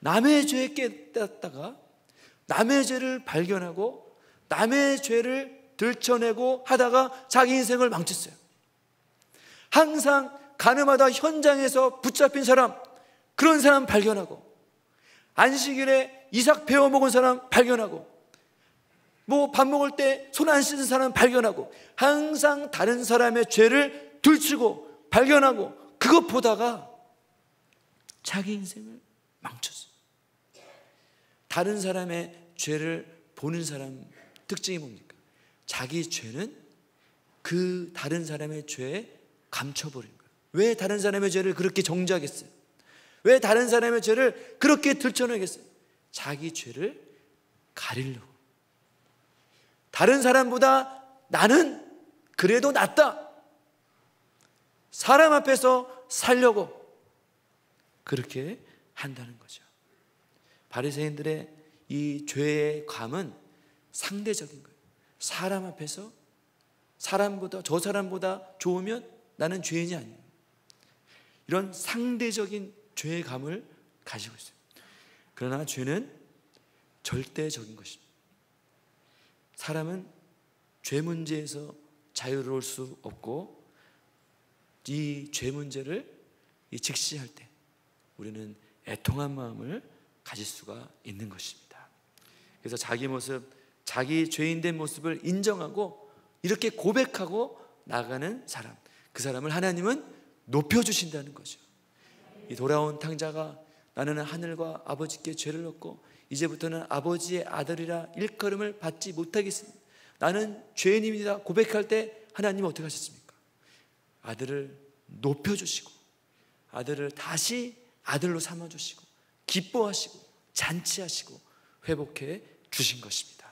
남의 죄에 깨닫다가 남의 죄를 발견하고 남의 죄를 들춰내고 하다가 자기 인생을 망쳤어요. 항상 가늠하다 현장에서 붙잡힌 사람, 그런 사람 발견하고, 안식일에 이삭 베어 먹은 사람 발견하고, 밥 먹을 때 손 안 씻은 사람 발견하고, 항상 다른 사람의 죄를 들추고 발견하고 그것 보다가 자기 인생을 망쳤어요. 다른 사람의 죄를 보는 사람 특징이 뭡니까? 자기 죄는 그 다른 사람의 죄에 감춰버린 거예요. 왜 다른 사람의 죄를 그렇게 정죄하겠어요? 왜 다른 사람의 죄를 그렇게 들춰내겠어요? 자기 죄를 가리려고. 다른 사람보다 나는 그래도 낫다, 사람 앞에서 살려고 그렇게 한다는 거죠. 바리새인들의 이 죄의 감은 상대적인 거예요. 사람 앞에서 저 사람보다 좋으면 나는 죄인이 아니에요. 이런 상대적인 죄의 감을 가지고 있어요. 그러나 죄는 절대적인 것입니다. 사람은 죄 문제에서 자유로울 수 없고, 이 죄 문제를 직시할 때 우리는 애통한 마음을 가질 수가 있는 것입니다. 그래서 자기 모습, 자기 죄인된 모습을 인정하고 이렇게 고백하고 나가는 사람, 그 사람을 하나님은 높여주신다는 거죠. 이 돌아온 탕자가 나는 하늘과 아버지께 죄를 얻고 이제부터는 아버지의 아들이라 일컬음을 받지 못하겠습니다. 나는 죄인입니다 고백할 때 하나님은 어떻게 하셨습니까? 아들을 높여주시고 아들을 다시 아들로 삼아주시고 기뻐하시고 잔치하시고 회복해 주신 것입니다.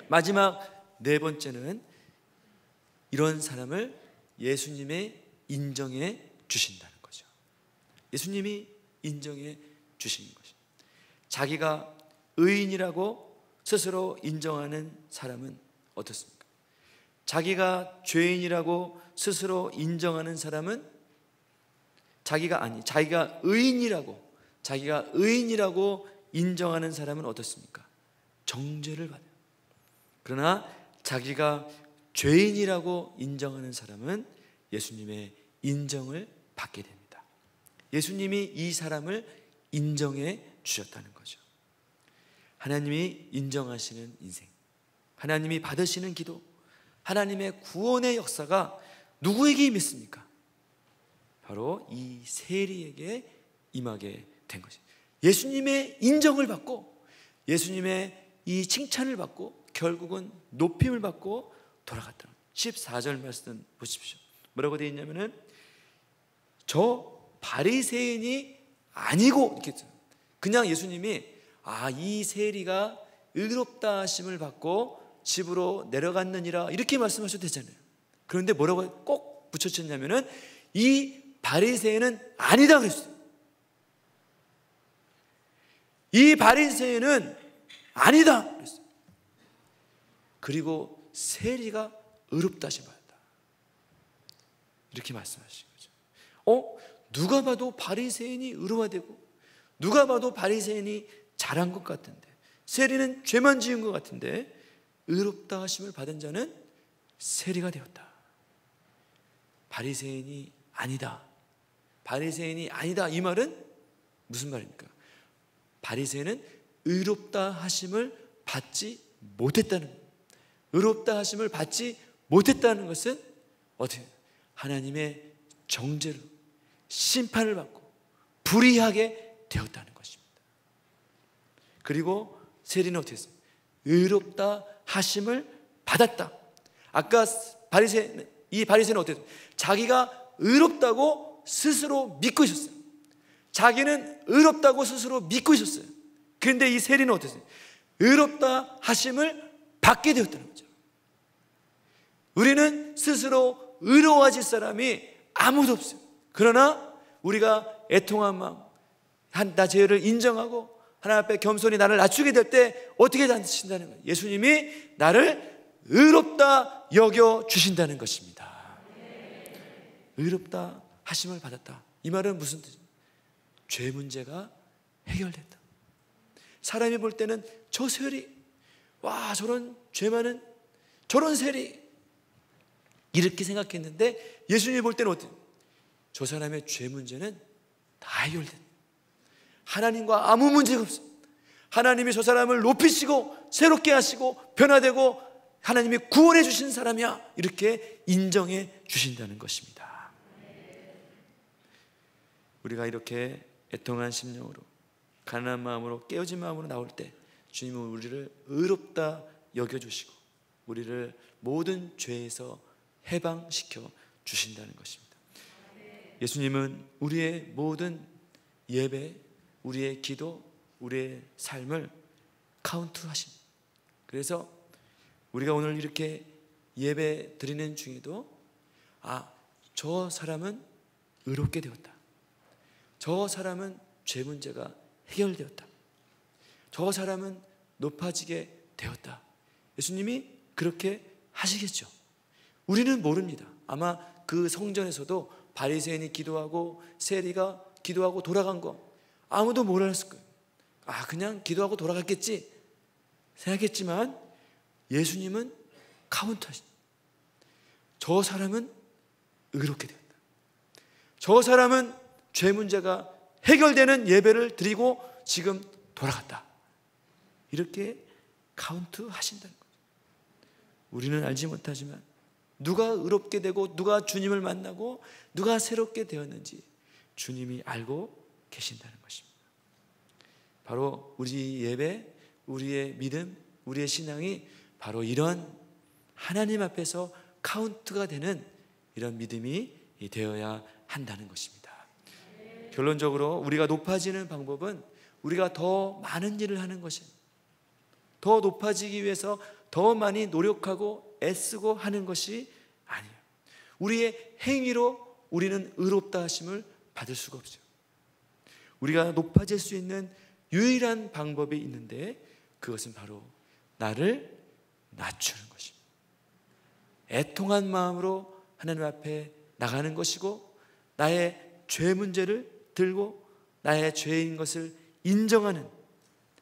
마지막 네 번째는 이런 사람을 예수님의 인정해 주신다는 거죠. 예수님이 인정해 주시는 것입니다. 자기가 의인이라고 스스로 인정하는 사람은 어떻습니까? 자기가 죄인이라고 스스로 인정하는 사람은 자기가 의인이라고 인정하는 사람은 어떻습니까? 정죄를 받아요. 그러나 자기가 죄인이라고 인정하는 사람은 예수님의 인정을 받게 됩니다. 예수님이 이 사람을 인정해 주셨다는 거죠. 하나님이 인정하시는 인생, 하나님이 받으시는 기도, 하나님의 구원의 역사가 누구에게 임했습니까? 바로 이 세리에게 임하게 된 것입니다. 예수님의 인정을 받고 예수님의 이 칭찬을 받고 결국은 높임을 받고 돌아갔다. 14절 말씀 보십시오. 뭐라고 되어 있냐면은 저 바리새인이 아니고 이렇게 그냥 예수님이 이 세리가 의롭다 하심을 받고 집으로 내려갔느니라 이렇게 말씀하셔도 되잖아요. 그런데 뭐라고 꼭 붙여쳤냐면은 이 바리새인은 아니다 그랬어요. 이 바리새인은 아니다 그랬어요. 그리고 세리가 의롭다 하심을 받았다 이렇게 말씀하신 거죠. 누가 봐도 바리새인이 의로화되고 누가 봐도 바리새인이 잘한 것 같은데 세리는 죄만 지은 것 같은데 의롭다 하심을 받은 자는 세리가 되었다. 바리새인이 아니다. 바리새인이 아니다. 이 말은 무슨 말입니까? 바리새인은 의롭다 하심을 받지 못했다는 거예요. 의롭다 하심을 받지 못했다는 것은 어떻게 하나님의 정죄로 심판을 받고 불의하게 되었다는 것입니다. 그리고 세리는 어떻게 했어요? 의롭다 하심을 받았다. 아까 이 바리새인은 어떻게 했어요? 자기가 의롭다고 스스로 믿고 있었어요. 자기는 의롭다고 스스로 믿고 있었어요. 그런데 이 세리는 어땠어요? 의롭다 하심을 받게 되었다는 거죠. 우리는 스스로 의로워질 사람이 아무도 없어요. 그러나 우리가 애통한 마음, 나 죄를 인정하고 하나님 앞에 겸손히 나를 낮추게 될 때 어떻게 하신다는 거예요? 예수님이 나를 의롭다 여겨 주신다는 것입니다. 의롭다 하심을 받았다. 이 말은 무슨 뜻이에요? 죄 문제가 해결됐다. 사람이 볼 때는 저 세리, 저런 죄 많은 저런 세리 이렇게 생각했는데 예수님이 볼 때는 어때요? 저 사람의 죄 문제는 다 해결됐다. 하나님과 아무 문제가 없어요. 하나님이 저 사람을 높이시고 새롭게 하시고 변화되고 하나님이 구원해 주신 사람이야 이렇게 인정해 주신다는 것입니다. 우리가 이렇게 애통한 심령으로 가난한 마음으로 깨어진 마음으로 나올 때 주님은 우리를 의롭다 여겨주시고 우리를 모든 죄에서 해방시켜 주신다는 것입니다. 예수님은 우리의 모든 예배, 우리의 기도, 우리의 삶을 카운트하십니다. 그래서 우리가 오늘 이렇게 예배 드리는 중에도 저 사람은 의롭게 되었다. 저 사람은 죄 문제가 해결되었다. 저 사람은 높아지게 되었다. 예수님이 그렇게 하시겠죠. 우리는 모릅니다. 아마 그 성전에서도 바리새인이 기도하고 세리가 기도하고 돌아간 거 아무도 몰랐을 거예요. 그냥 기도하고 돌아갔겠지 생각했지만 예수님은 카운트하십니다. 저 사람은 의롭게 되었다. 저 사람은 죄 문제가 해결되는 예배를 드리고 지금 돌아갔다. 이렇게 카운트 하신다는 거죠. 우리는 알지 못하지만 누가 의롭게 되고 누가 주님을 만나고 누가 새롭게 되었는지 주님이 알고 계신다는 것입니다. 바로 우리 예배, 우리의 믿음, 우리의 신앙이 바로 이런 하나님 앞에서 카운트가 되는 이런 믿음이 되어야 한다는 것입니다. 결론적으로 우리가 높아지는 방법은 우리가 더 많은 일을 하는 것이에요. 더 높아지기 위해서 더 많이 노력하고 애쓰고 하는 것이 아니에요. 우리의 행위로 우리는 의롭다 하심을 받을 수가 없어요. 우리가 높아질 수 있는 유일한 방법이 있는데 그것은 바로 나를 낮추는 것입니다. 애통한 마음으로 하나님 앞에 나가는 것이고 나의 죄 문제를 들고 나의 죄인 것을 인정하는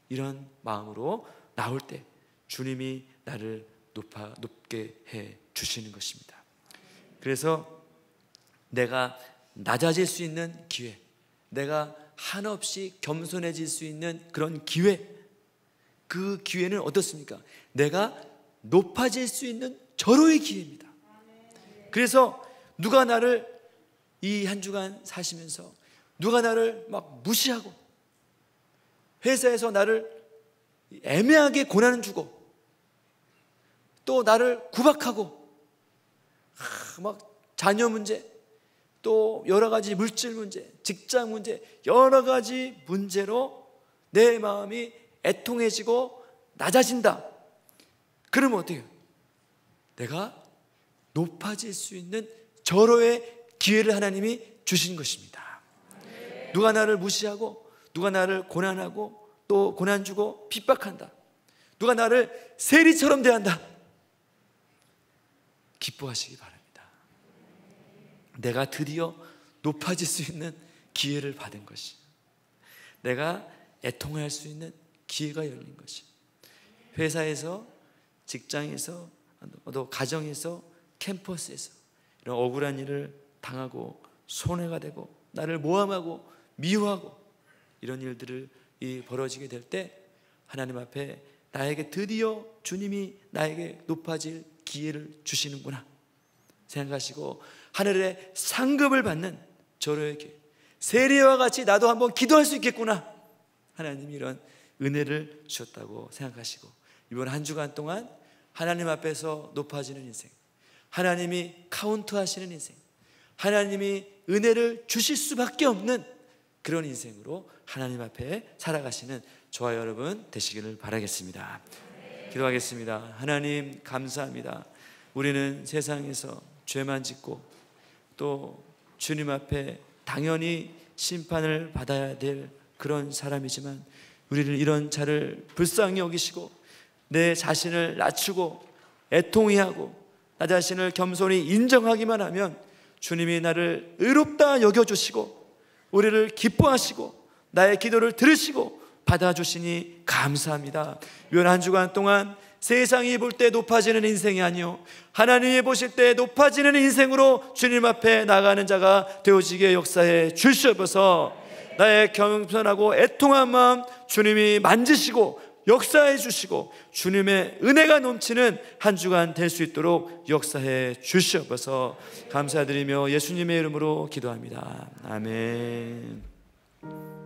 이런 마음으로 나올 때 주님이 나를 높게 해 주시는 것입니다. 그래서 내가 낮아질 수 있는 기회, 내가 한없이 겸손해질 수 있는 그런 기회, 그 기회는 어떻습니까? 내가 높아질 수 있는 절호의 기회입니다. 그래서 누가 나를 이 한 주간 사시면서 누가 나를 막 무시하고 회사에서 나를 애매하게 고난을 주고 또 나를 구박하고 막 자녀 문제, 또 여러 가지 물질 문제, 직장 문제, 여러 가지 문제로 내 마음이 애통해지고 낮아진다. 그러면 어떻게 해요? 내가 높아질 수 있는 절호의 기회를 하나님이 주신 것입니다. 누가 나를 무시하고 누가 나를 고난하고 또 고난 주고 핍박한다, 누가 나를 세리처럼 대한다, 기뻐하시기 바랍니다. 내가 드디어 높아질 수 있는 기회를 받은 것이, 내가 애통할 수 있는 기회가 열린 것이, 회사에서, 직장에서, 또 가정에서, 캠퍼스에서 이런 억울한 일을 당하고 손해가 되고 나를 모함하고 미워하고 이런 일들을 벌어지게 될 때 하나님 앞에 나에게 드디어 주님이 나에게 높아질 기회를 주시는구나 생각하시고 하늘의 상급을 받는 절호의 기회, 세리와 같이 나도 한번 기도할 수 있겠구나, 하나님이 이런 은혜를 주셨다고 생각하시고 이번 한 주간 동안 하나님 앞에서 높아지는 인생, 하나님이 카운트하시는 인생, 하나님이 은혜를 주실 수밖에 없는 그런 인생으로 하나님 앞에 살아가시는 저와 여러분 되시기를 바라겠습니다. 기도하겠습니다. 하나님 감사합니다. 우리는 세상에서 죄만 짓고 또 주님 앞에 당연히 심판을 받아야 될 그런 사람이지만 우리를 이런 자를 불쌍히 여기시고 내 자신을 낮추고 애통히 하고 나 자신을 겸손히 인정하기만 하면 주님이 나를 의롭다 여겨주시고 우리를 기뻐하시고 나의 기도를 들으시고 받아주시니 감사합니다. 이번 한 주간 동안 세상이 볼 때 높아지는 인생이 아니요 하나님이 보실 때 높아지는 인생으로 주님 앞에 나가는 자가 되어지게 역사해 주시옵소서. 나의 겸손하고 애통한 마음 주님이 만지시고 역사해 주시고 주님의 은혜가 넘치는 한 주간 될 수 있도록 역사해 주시옵소서. 감사드리며 예수님의 이름으로 기도합니다. 아멘. 그분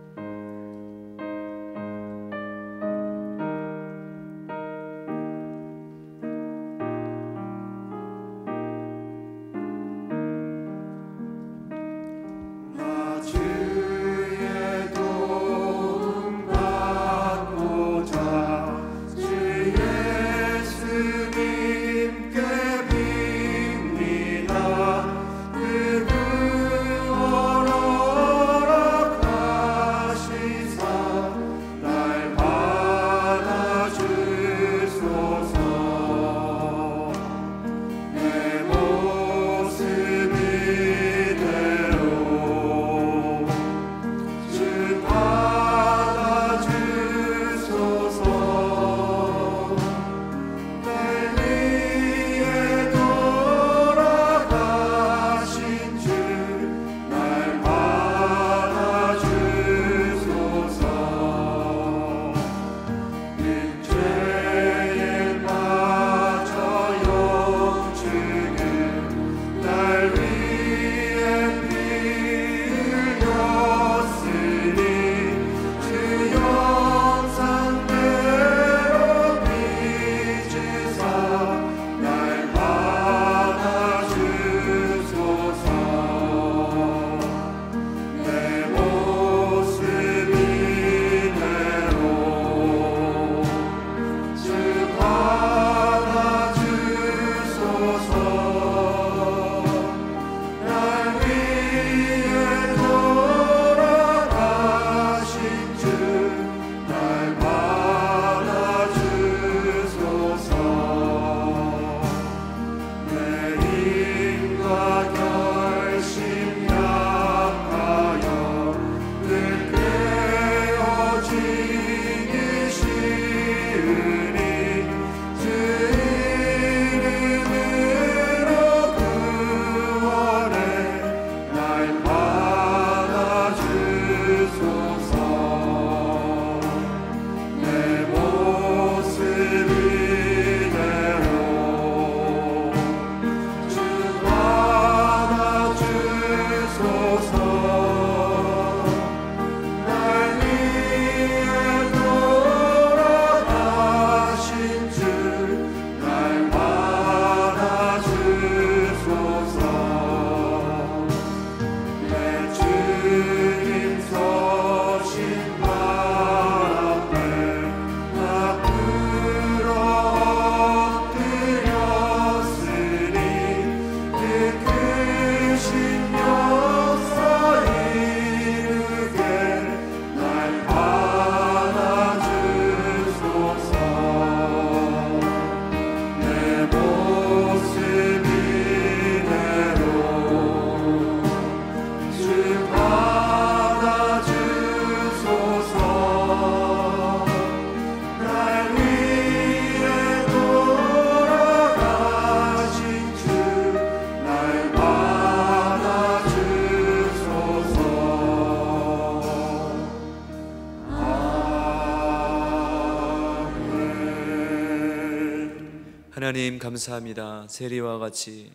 하나님 감사합니다. 세리와 같이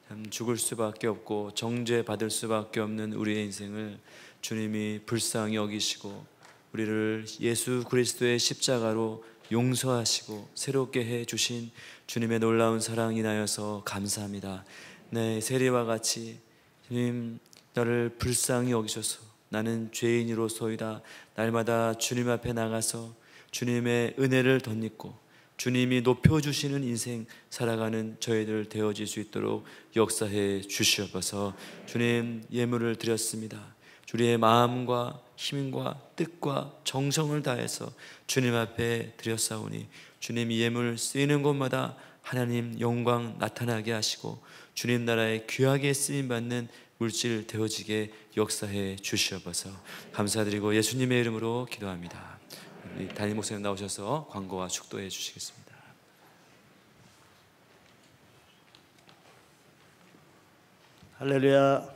참 죽을 수밖에 없고 정죄받을 수밖에 없는 우리의 인생을 주님이 불쌍히 여기시고 우리를 예수 그리스도의 십자가로 용서하시고 새롭게 해주신 주님의 놀라운 사랑 인하여서 감사합니다. 네, 세리와 같이 주님 나를 불쌍히 여기셔서 나는 죄인으로소이다. 날마다 주님 앞에 나가서 주님의 은혜를 덧입고 주님이 높여주시는 인생 살아가는 저희들 되어질 수 있도록 역사해 주시옵소서. 주님 예물을 드렸습니다. 우리의 마음과 힘과 뜻과 정성을 다해서 주님 앞에 드렸사오니 주님 이 예물 쓰이는 곳마다 하나님 영광 나타나게 하시고 주님 나라에 귀하게 쓰임받는 물질 되어지게 역사해 주시옵소서. 감사드리고 예수님의 이름으로 기도합니다. 우리 담임 목사님 나오셔서 광고와 축도해 주시겠습니다. 할렐루야.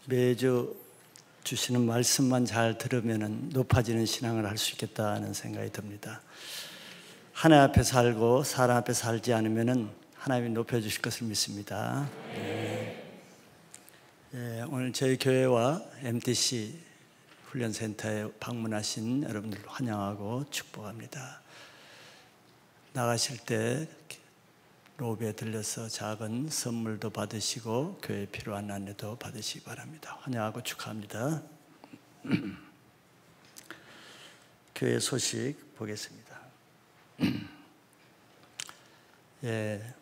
매주 주시는 말씀만 잘 들으면 높아지는 신앙을 할 수 있겠다는 생각이 듭니다. 하나님 앞에 살고 사람 앞에 살지 않으면 하나님이 높여주실 것을 믿습니다. 오늘 저희 교회와 MTC 훈련센터에 방문하신 여러분들 환영하고 축복합니다. 나가실 때 로비에 들려서 작은 선물도 받으시고 교회에 필요한 안내도 받으시기 바랍니다. 환영하고 축하합니다. 교회 소식 보겠습니다.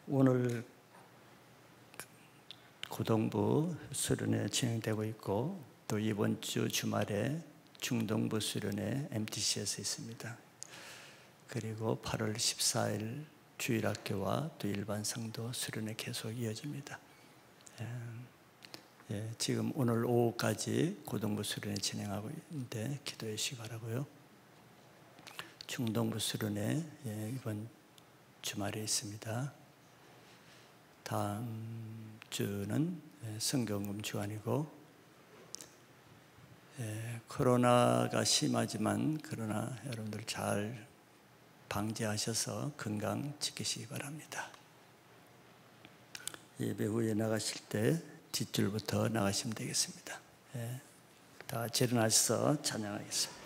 오늘 고동부 수련회 진행되고 있고 또 이번 주 주말에 중동부 수련회 MTC에서 있습니다. 그리고 8월 14일 주일학교와 또 일반 성도 수련회 계속 이어집니다. 지금 오늘 오후까지 고동부 수련회 진행하고 있는데 기도해 주시기 바라고요. 중동부 수련회 이번 주말에 있습니다. 다음 주는 성경금 주간이고 코로나가 심하지만 그러나 여러분들 잘 방지하셔서 건강 지키시기 바랍니다. 예배 후에 나가실 때 뒷줄부터 나가시면 되겠습니다. 다 같이 일어나셔서 찬양하겠습니다.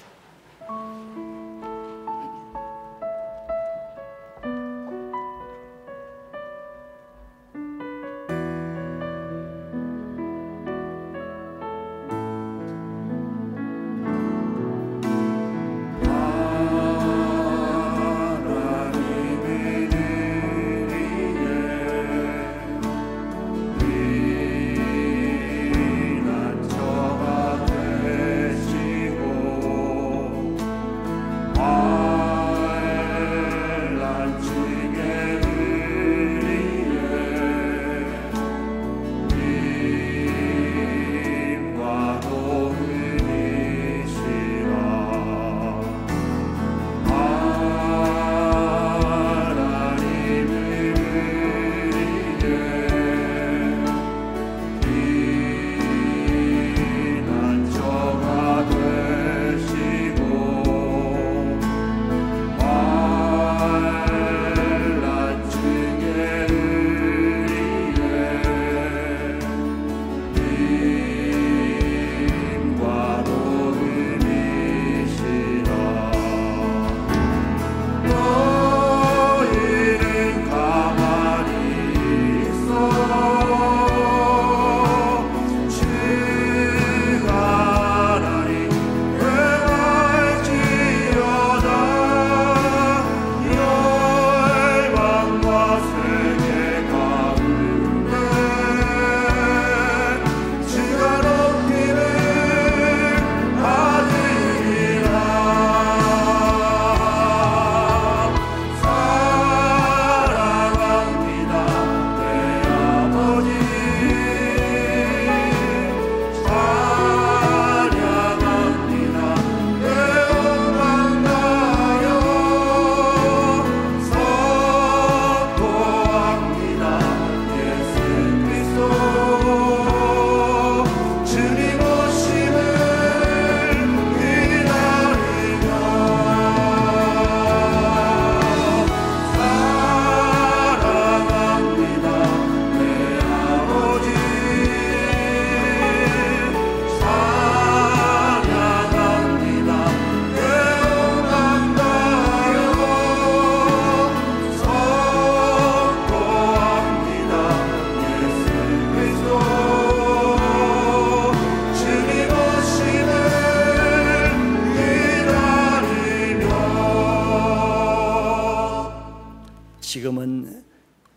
지금은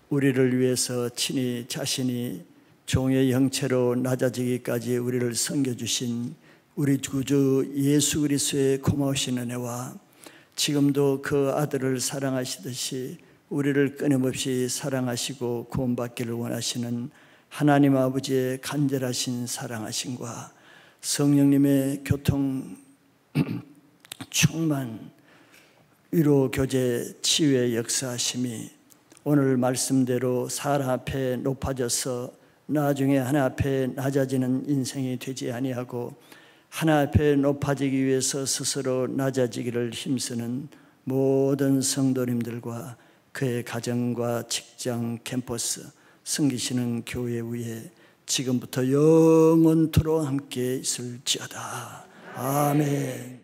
우리를 위해서 친히 자신이 종의 형체로 낮아지기까지 우리를 섬겨주신 우리 구주 예수 그리스도의 고마우신 은혜와 지금도 그 아들을 사랑하시듯이 우리를 끊임없이 사랑하시고 구원받기를 원하시는 하나님 아버지의 간절하신 사랑하심과 성령님의 교통 충만 위로 교제 치유의 역사하심이 오늘 말씀대로 사람 앞에 높아져서 나중에 하나 앞에 낮아지는 인생이 되지 아니하고 하나 앞에 높아지기 위해서 스스로 낮아지기를 힘쓰는 모든 성도님들과 그의 가정과 직장, 캠퍼스, 섬기시는 교회 위에 지금부터 영원토록 함께 있을지어다. 아멘.